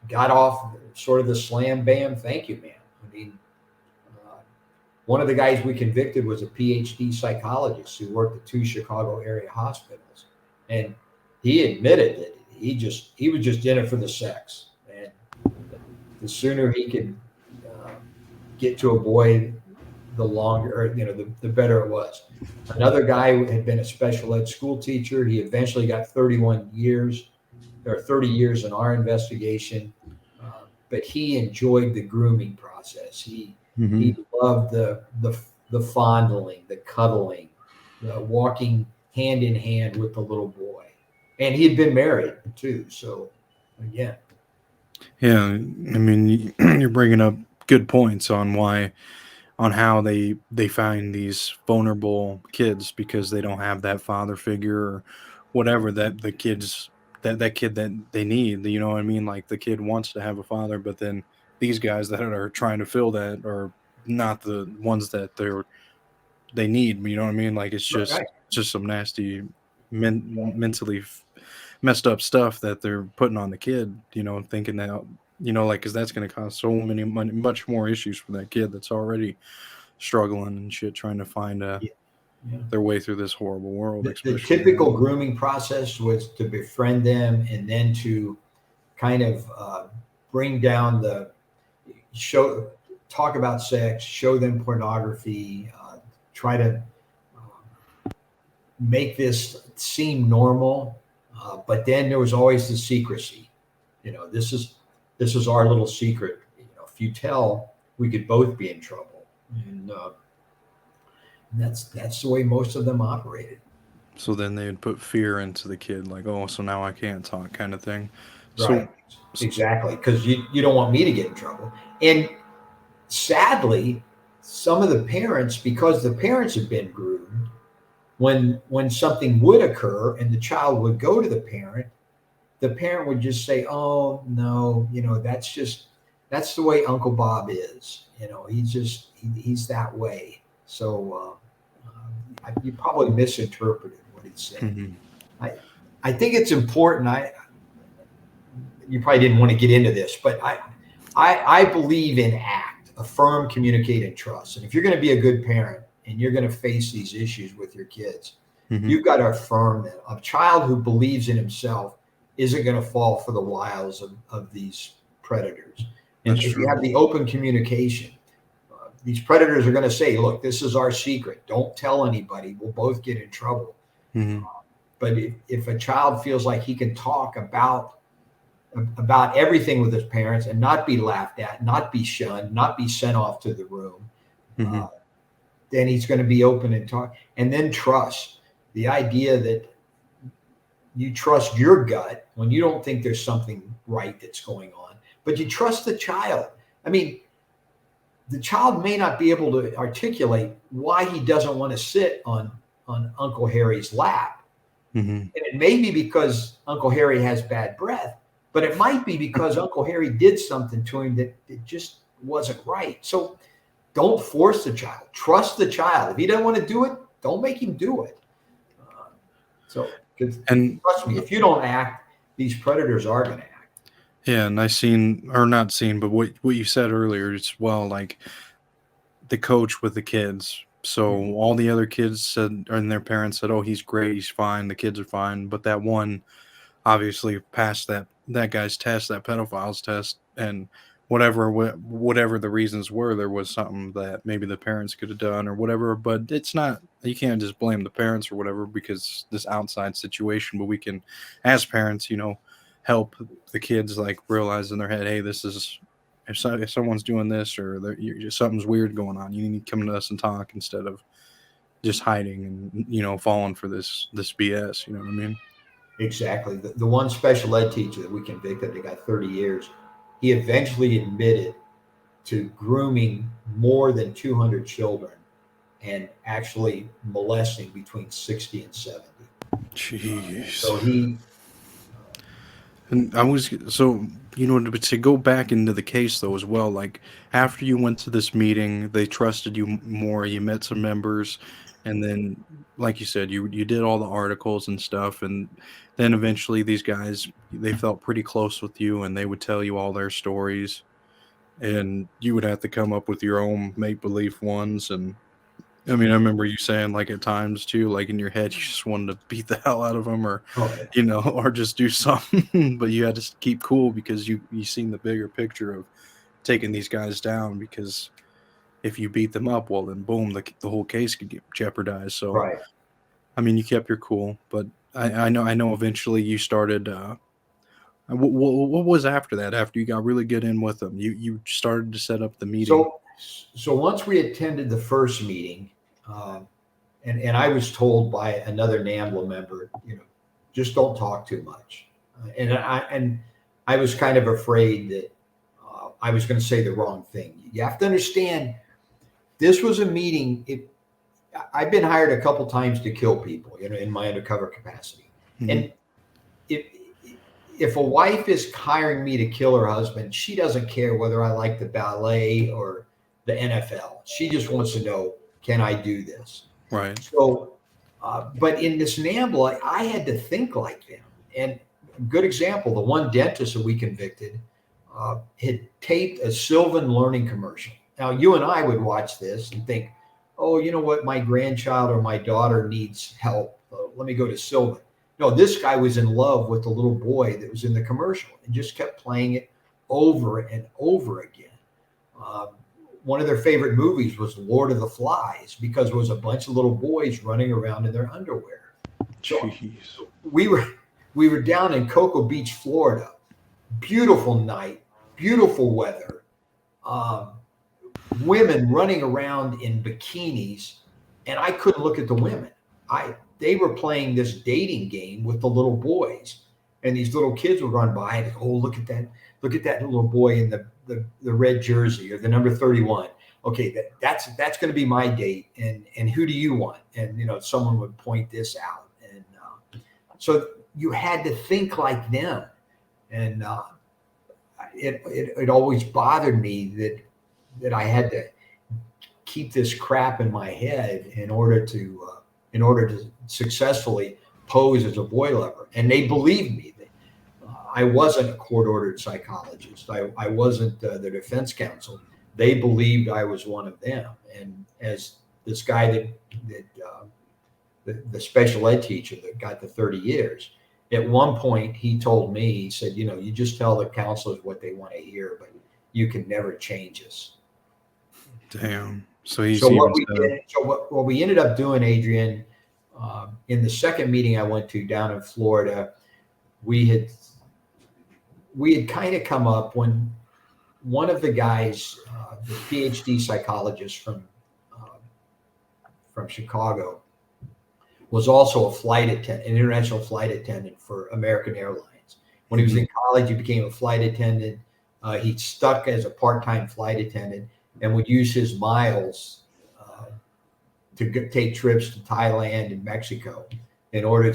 got off sort of the slam bam thank you man. I mean, uh, one of the guys we convicted was a PhD psychologist who worked at 2 Chicago area hospitals, and he admitted that he was just in it for the sex, and the sooner he could uh, get to a boy, the longer, or, the better it was. Another guy had been a special ed school teacher. He eventually got 31 years or 30 years in our investigation, but he enjoyed the grooming process. He Hmm. loved the fondling, the cuddling, the walking hand in hand with the little boy, and he had been married too. So again, Yeah. I mean, you're bringing up good points on why, on how they find these vulnerable kids because they don't have that father figure or whatever that the kids that kid that they need. You know what I mean? Like the kid wants to have a father, but then these guys that are trying to fill that are not the ones that they need. You know what I mean? Like it's right. just some nasty mentally messed up stuff that they're putting on the kid. Thinking that like because that's going to cause so many much more issues for that kid that's already struggling and shit, trying to find Yeah, yeah. their way through this horrible world, The especially. typical grooming process was to befriend them and then to kind of bring down the show, talk about sex, show them pornography, try to make this seem normal. But then there was always the secrecy. This is our little secret. If you tell, we could both be in trouble, and that's the way most of them operated. So then they'd put fear into the kid, like, oh, so now I can't talk, kind of thing. So, Right. Exactly. Because you don't want me to get in trouble. And sadly, some of the parents, because the parents have been groomed, when something would occur and the child would go to the parent would just say, "Oh no, that's the way Uncle Bob is. He's that way." So you probably misinterpreted what he said. mhm. I I think it's important. You probably didn't want to get into this, but I believe in ACT, affirm, communicate, and trust. And if you're going to be a good parent and you're going to face these issues with your kids, Mhm. you've got to affirm that a child who believes in himself isn't going to fall for the wiles of these predators. And That's if you true. have the open communication, these predators are going to say, look, this is our secret. Don't tell anybody. We'll both get in trouble. Mhm. But if a child feels like he can talk about everything with his parents and not be laughed at, not be shunned, not be sent off to the room, uh, Mhm. then he's going to be open and talk. And then trust, the idea that you trust your gut when you don't think there's something right that's going on, but you trust the child. I mean, the child may not be able to articulate why he doesn't want to sit on Uncle Harry's lap. Mhm. And it may be because Uncle Harry has bad breath, but it might be because Uncle Harry did something to him that it just wasn't right. So don't force the child. Trust the child. If he doesn't want to do it, don't make him do it. Uh, so, 'cause And trust me, if you don't act, these predators are going to act. yeah, and I seen or not seen, but what you said earlier as well, like the coach with the kids. So all the other kids said, and their parents said, "Oh, he's great, he's fine, the kids are fine." But that one obviously passed that guy's test, that pedophile's test, and whatever the reasons were, there was something that maybe the parents could have done or whatever. But it's not, you can't just blame the parents or whatever because this outside situation. But we can, as parents, help the kids like realize in their head, hey, this is if someone's doing this or something's weird going on, you need to come to us and talk instead of just hiding and falling for this BS. You know what I mean? Exactly. The one special ed teacher that we convicted that got 30 years, he eventually admitted to grooming more than 200 children and actually molesting between 60 and 70. Jeez. So he, And I was so to go back into the case though as well. Like after you went to this meeting, they trusted you more. You met some members, and then, like you said, you did all the articles and stuff, and then eventually these guys they felt pretty close with you, and they would tell you all their stories, and you would have to come up with your own make believe ones. And I mean, I remember you saying like at times too, like in your head, you just wanted to beat the hell out of them, or oh, yeah, or just do something. But you had to keep cool because you seen the bigger picture of taking these guys down. Because if you beat them up, well, then boom, the whole case could get jeopardized. So right. I mean, you kept your cool, but I know eventually you started. What was after that? After you got really good in with them, you started to set up the meeting. So, so once we attended the first meeting, um, and I was told by another NAMBLA member, just don't talk too much. And I was kind of afraid that I was going to say the wrong thing. You have to understand, this was a meeting. I've been hired a couple times to kill people, in my undercover capacity. Mhm. And if if a wife is hiring me to kill her husband, she doesn't care whether I like the ballet or the NFL. She just wants to know, can I do this? Right. So, but in this NAMBLA, I had to think like them. And a good example, the one dentist that we convicted had taped a Sylvan Learning commercial. Now, you and I would watch this and think, oh, you know what? My grandchild or my daughter needs help. Let me go to Sylvan. No, this guy was in love with the little boy that was in the commercial and just kept playing it over and over again. Um, One of their favorite movies was Lord of the Flies because it was a bunch of little boys running around in their underwear. So Jeez. we were down in Cocoa Beach, Florida. Beautiful night, beautiful weather. Um, Women running around in bikinis, and I couldn't look at the women. They were playing this dating game with the little boys, and these little kids would run by and go, oh, look at that little boy in the red jersey or the number 31. Okay, that's going to be my date, and who do you want? And someone would point this out, and so you had to think like them, and it always bothered me that I had to keep this crap in my head in order to successfully pose as a boy lover. And they believed me. I wasn't a court-ordered psychologist. I wasn't the defense counsel. They believed I was one of them. And as this guy the special ed teacher that got the 30 years, at one point he told me, he said, you just tell the counselors what they want to hear, but you can never change us. Damn. So he's So even what we said, did, so what we ended up doing, Adrian, in the second meeting I went to down in Florida, we had kind of come up when one of the guys, the PhD psychologist from Chicago, was also a flight attendant, an international flight attendant for American Airlines. When he was in college, he became a flight attendant. He stuck as a part-time flight attendant and would use his miles to take trips to Thailand and Mexico in order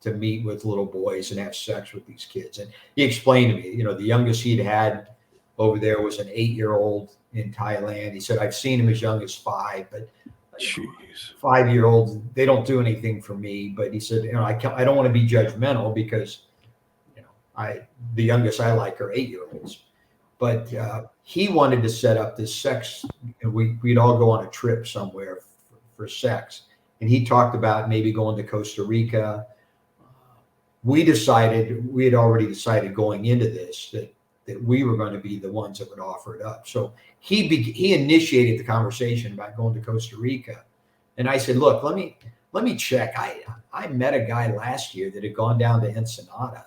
to meet with little boys and have sex with these kids. And he explained to me, the youngest he'd had over there was an 8-year-old in Thailand. He said, I've seen him as young as 5, but jeez. 5-year-olds, they don't do anything for me. But he said, I don't want to be judgmental because, the youngest I like are 8-year-olds. But he wanted to set up this sex, and we'd all go on a trip somewhere for sex. And he talked about maybe going to Costa Rica. We had already decided going into this that we were going to be the ones that would offer it up. So he initiated the conversation about going to Costa Rica. And I said, look, let me check. I met a guy last year that had gone down to Ensenada.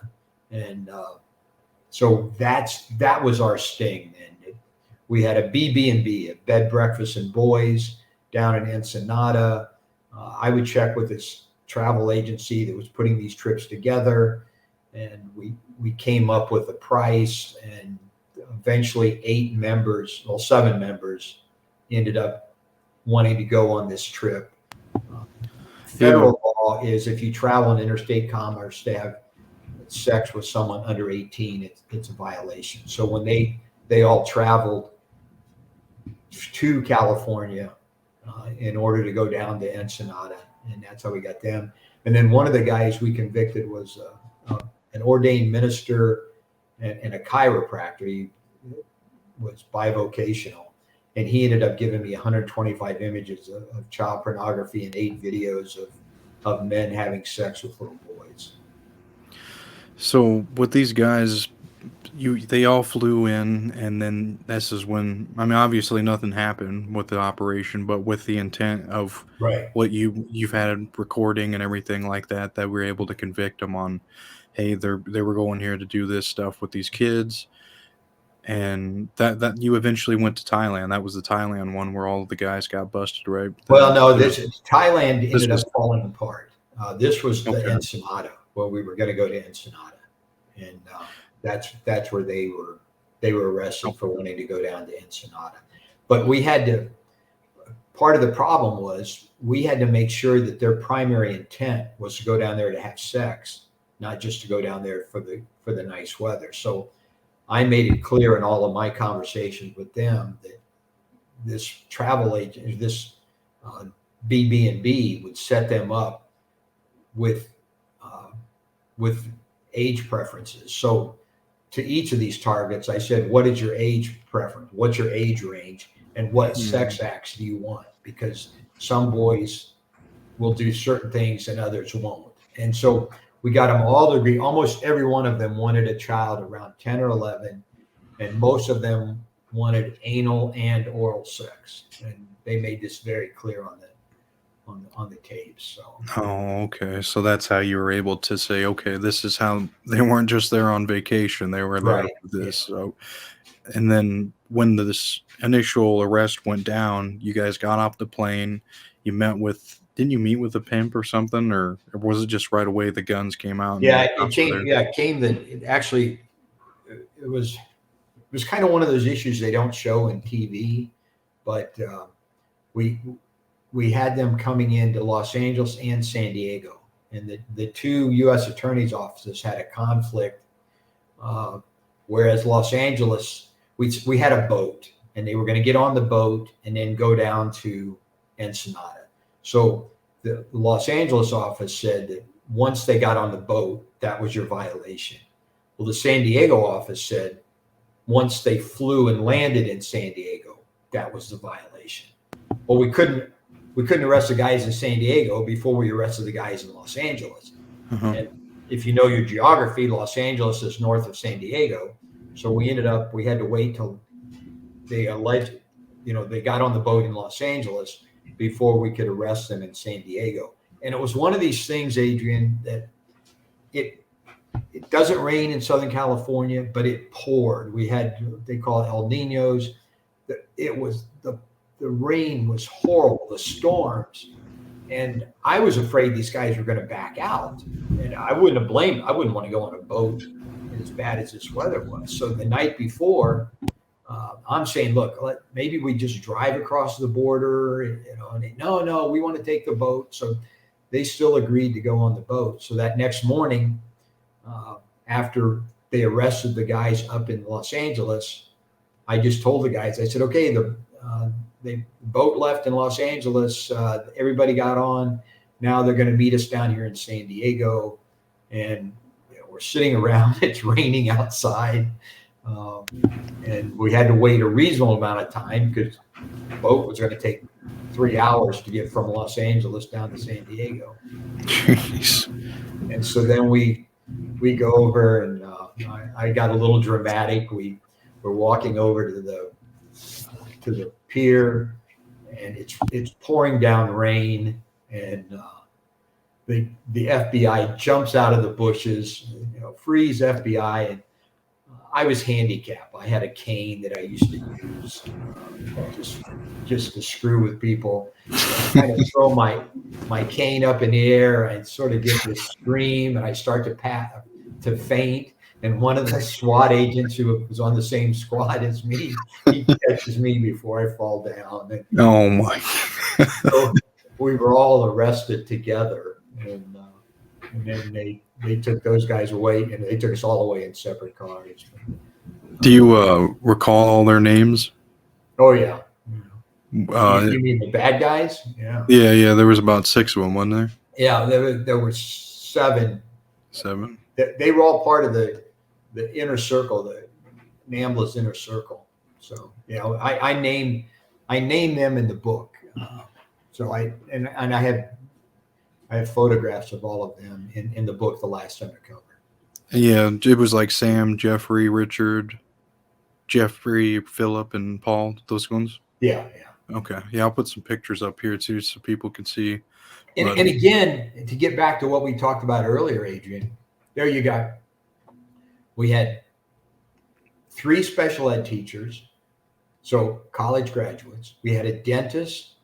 And so that was our sting. And we had a BB&B, a bed, breakfast, and boys down in Ensenada. I would check with this travel agency that was putting these trips together. And we came up with a price, and eventually 7 members ended up wanting to go on this trip. Federal law is if you travel in interstate commerce to have sex with someone under 18, it's a violation. So when they all traveled to California in order to go down to Ensenada, and that's how we got them. And then one of the guys we convicted was an ordained minister and a chiropractor. He was bivocational, and he ended up giving me 125 images of child pornography and 8 videos of men having sex with little boys. So with these guys, they all flew in, and then this is when, I mean, obviously nothing happened with the operation, but with the intent of Right. what you've had recording and everything like that we're able to convict them on. Hey, they were going here to do this stuff with these kids, and that you eventually went to Thailand. That was the Thailand one where all the guys got busted, right? Well, no, Thailand ended was up falling apart. This was the okay. Ensenada, where we were going to go to Ensenada, and that's where they were arrested for wanting to go down to Ensenada. But we had to. Part of the problem was we had to make sure that their primary intent was to go down there to have sex, not just to go down there for the nice weather. So I made it clear in all of my conversations with them that this travel agent, this BB&B would set them up with age preferences. So to each of these targets, I said, what is your age preference? What's your age range? And what sex acts do you want? Because some boys will do certain things and others won't. And so we got them all to agree. Almost every one of them wanted a child around 10 or 11, and most of them wanted anal and oral sex. And they made this very clear on the tapes. So. Oh, okay. So that's how you were able to say, okay, this is how they weren't just there on vacation; they were there Right. for this. Yeah. So, and then when this initial arrest went down, you guys got off the plane. You met with. Didn't you meet with a pimp or something, or was it just right away the guns came out? Yeah, it changed. Yeah, it came that it actually it was kind of one of those issues they don't show in TV, but we had them coming into Los Angeles and San Diego, and the 2 U.S. attorneys' offices had a conflict. Whereas Los Angeles, we had a boat, and they were going to get on the boat and then go down to Ensenada. So the Los Angeles office said that once they got on the boat, that was your violation. Well, the San Diego office said once they flew and landed in San Diego, that was the violation. Well, we couldn't arrest the guys in San Diego before we arrested the guys in Los Angeles. And if you know your geography, Los Angeles is north of San Diego. So we had to wait till they got on the boat in Los Angeles before we could arrest them in San Diego. And it was one of these things, Adrian, that it doesn't rain in Southern California, but it poured. We had, they call it El Niños. It was the rain was horrible, the storms. And I was afraid these guys were going to back out. And I wouldn't want to go on a boat as bad as this weather was. So the night before, I'm saying, look, maybe we just drive across the border, and they, no, we want to take the boat. So they still agreed to go on the boat. So that next morning, after they arrested the guys up in Los Angeles, I just told the guys, I said, okay, the boat left in Los Angeles. Everybody got on. Now they're going to meet us down here in San Diego. And we're sitting around. It's raining outside. and we had to wait a reasonable amount of time because the boat was going to take 3 hours to get from Los Angeles down to San Diego. Jeez. And so then we go over, and I got a little dramatic. We were walking over to the pier, and it's pouring down rain, and the FBI jumps out of the bushes, freeze FBI, and I was handicapped. I had a cane that I used to use just to screw with people. So I kind of throw my cane up in the air, and sort of get this scream, and I start to faint. And one of the SWAT agents who was on the same squad as me, he catches me before I fall down. And Oh my. so we were all arrested together, and then they took those guys away, and they took us all away in separate cars. Do you recall all their names? Oh yeah. Uh, You mean the bad guys? Yeah. yeah. There was about 6 of them, wasn't there? Yeah, there were 7. 7. They were all part of the inner circle, the NAMBLA's inner circle. So I name them in the book. So I have photographs of all of them in the book, The Last Undercover. Yeah, it was like Sam, Jeffrey, Richard, Philip, and Paul. Those ones. Yeah. Okay. Yeah, I'll put some pictures up here too so people can see. And again, to get back to what we talked about earlier, Adrian, there you go. We had 3 special ed teachers, so college graduates. We had a dentist.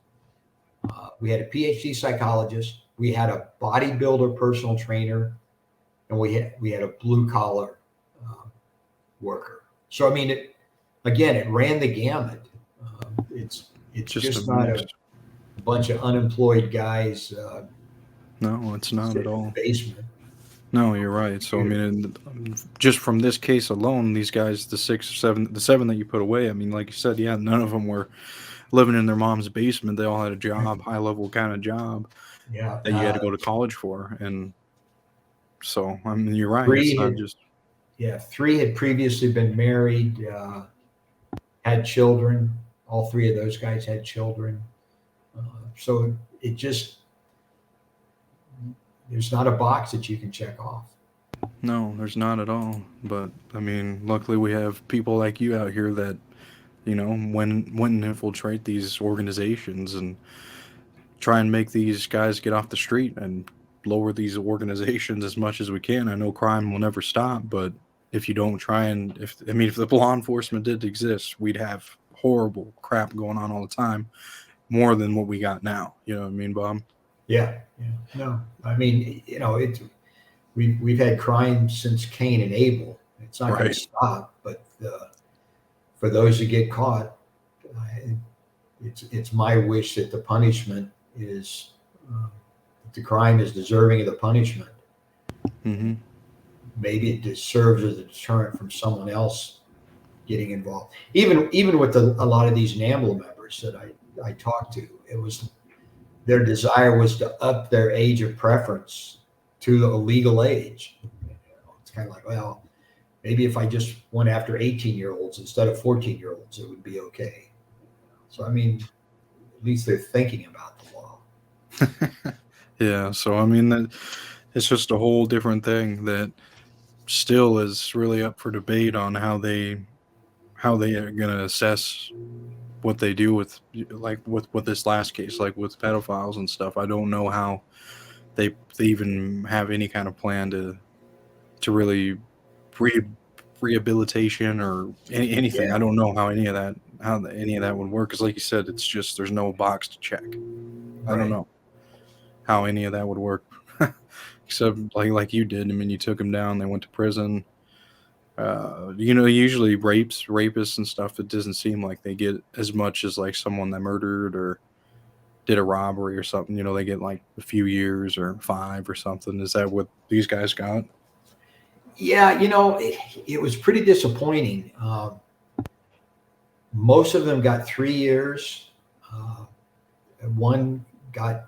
We had a PhD psychologist. We had a bodybuilder personal trainer, and we had a blue collar worker. So I mean, it ran the gamut. It's just not a bunch of unemployed guys. No, it's not at all. Basement. No, you're right. So I mean, just from this case alone, these guys, the 6 or 7, the 7 that you put away. I mean, like you said, yeah, none of them were living in their mom's basement. They all had a job, high level kind of job. Yeah, that you had to go to college for, and so I mean, you're right. 3 it's not just 3 had previously been married, had children. All 3 of those guys had children. So it just, there's not a box that you can check off. No, there's not at all. But I mean, luckily we have people like you out here that, when infiltrate these organizations and try and make these guys get off the street and lower these organizations as much as we can. I know crime will never stop, but if you don't try and if the law enforcement did exist, we'd have horrible crap going on all the time, more than what we got now. You know what I mean, Bob? Yeah. No, I mean, we've had crime since Cain and Abel. It's not going to stop, but for those who get caught, it's my wish that the punishment is the crime is deserving of the punishment. Mm-hmm. Maybe it serves as a deterrent from someone else getting involved. Even with a lot of these NAMBLA members that I talked to, it was their desire was to up their age of preference to a legal age. It's kind of like, well, maybe if I just went after 18-year-olds instead of 14-year-olds, it would be okay. So I mean, at least they're thinking about the law. Yeah. So I mean, it's just a whole different thing that still is really up for debate on how they are going to assess what they do with this last case, like with pedophiles and stuff. I don't know how they even have any kind of plan to really rehabilitation or anything. Yeah. I don't know how any of that would work, because like you said, it's just there's no box to check. I don't know how any of that would work. Except like you did. I mean, you took them down, they went to prison. Usually rapists and stuff, it doesn't seem like they get as much as like someone that murdered or did a robbery or something. They get like a few years or 5 or something. Is that what these guys got? Yeah, it was pretty disappointing. Most of them got 3 years. One got,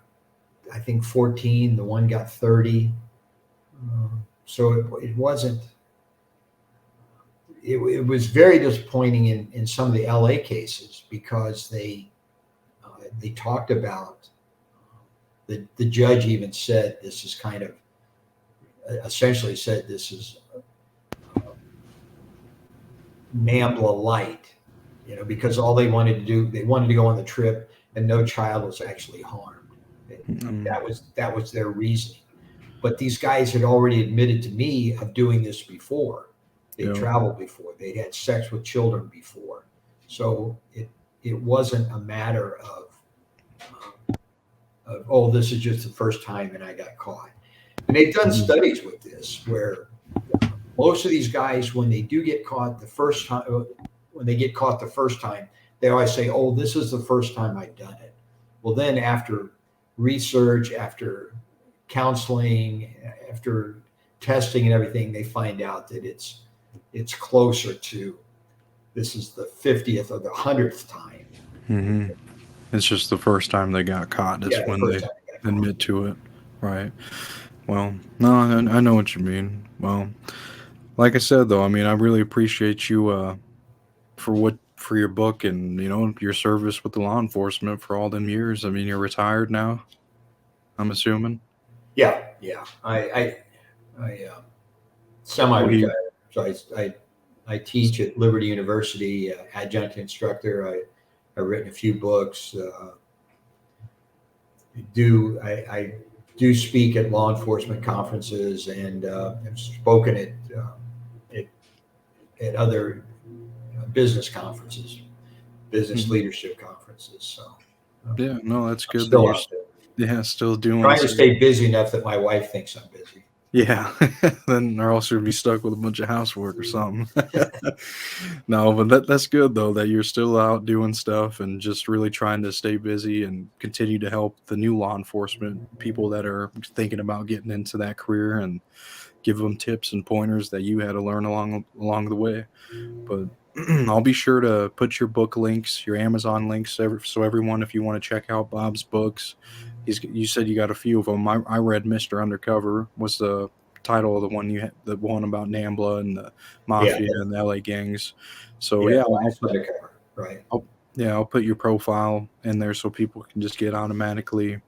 I think, 14. The one got 30. So it wasn't. it was very disappointing in some of the LA cases, because they talked about, the judge even said this is kind of, essentially said this is NAMBLA light, because all they wanted to do, they wanted to go on the trip and no child was actually harmed. That was their reasoning. But these guys had already admitted to me of doing this before. They traveled before. They'd had sex with children before. So it wasn't a matter of, oh, this is just the first time and I got caught. And they've done studies with this where most of these guys, when they do get caught the first time, they always say, oh, this is the first time I've done it. Well, then after research, after counseling, after testing and everything, they find out that it's closer to, this is the 50th or the 100th time. Mm-hmm. It's just the first time they got caught. That's when they admit to it. Right. Well, no, I know what you mean. Well, like I said, though, I mean, I really appreciate you for your book and, your service with the law enforcement for all them years. I mean, you're retired now, I'm assuming. Yeah. I semi-retired. So I teach at Liberty University, adjunct instructor. I've written a few books. I do speak at law enforcement conferences, and have spoken at other business conferences, business leadership conferences. So yeah, no, that's good. Still out there. Still doing. Trying to stay busy enough that my wife thinks I'm busy. Yeah, then or else you'd be stuck with a bunch of housework or something. No, but that's good though, that you're still out doing stuff and just really trying to stay busy and continue to help the new law enforcement people that are thinking about getting into that career, and give them tips and pointers that you had to learn along the way. But I'll be sure to put your book links, your Amazon links, so everyone, if you want to check out Bob's books, you said you got a few of them. I read Mr. Undercover was the title of the one you had, the one about NAMBLA and the Mafia and the LA gangs. So I'll put Undercover, right? I'll put your profile in there so people can just get automatically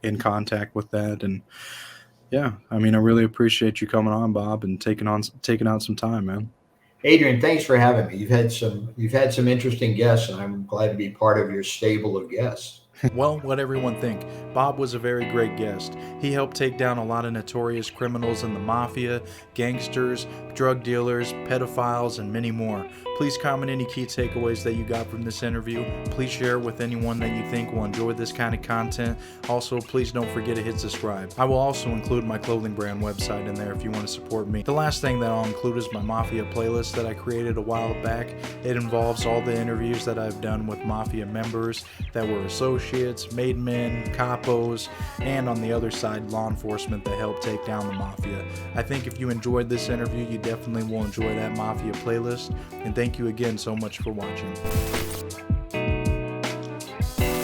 in contact with that. And yeah, I mean, I really appreciate you coming on, Bob, and taking out some time, man. Adrian, thanks for having me. You've had some interesting guests, and I'm glad to be part of your stable of guests. Well, what everyone think? Bob was a very great guest. He helped take down a lot of notorious criminals in the mafia, gangsters, drug dealers, pedophiles, and many more. Please comment any key takeaways that you got from this interview. Please share it with anyone that you think will enjoy this kind of content. Also, please don't forget to hit subscribe. I will also include my clothing brand website in there if you want to support me. The last thing that I'll include is my Mafia playlist that I created a while back. It involves all the interviews that I've done with Mafia members that were associates, made men, capos, and on the other side, law enforcement that helped take down the Mafia. I think if you enjoyed this interview, you definitely will enjoy that Mafia playlist. And thank you again so much for watching.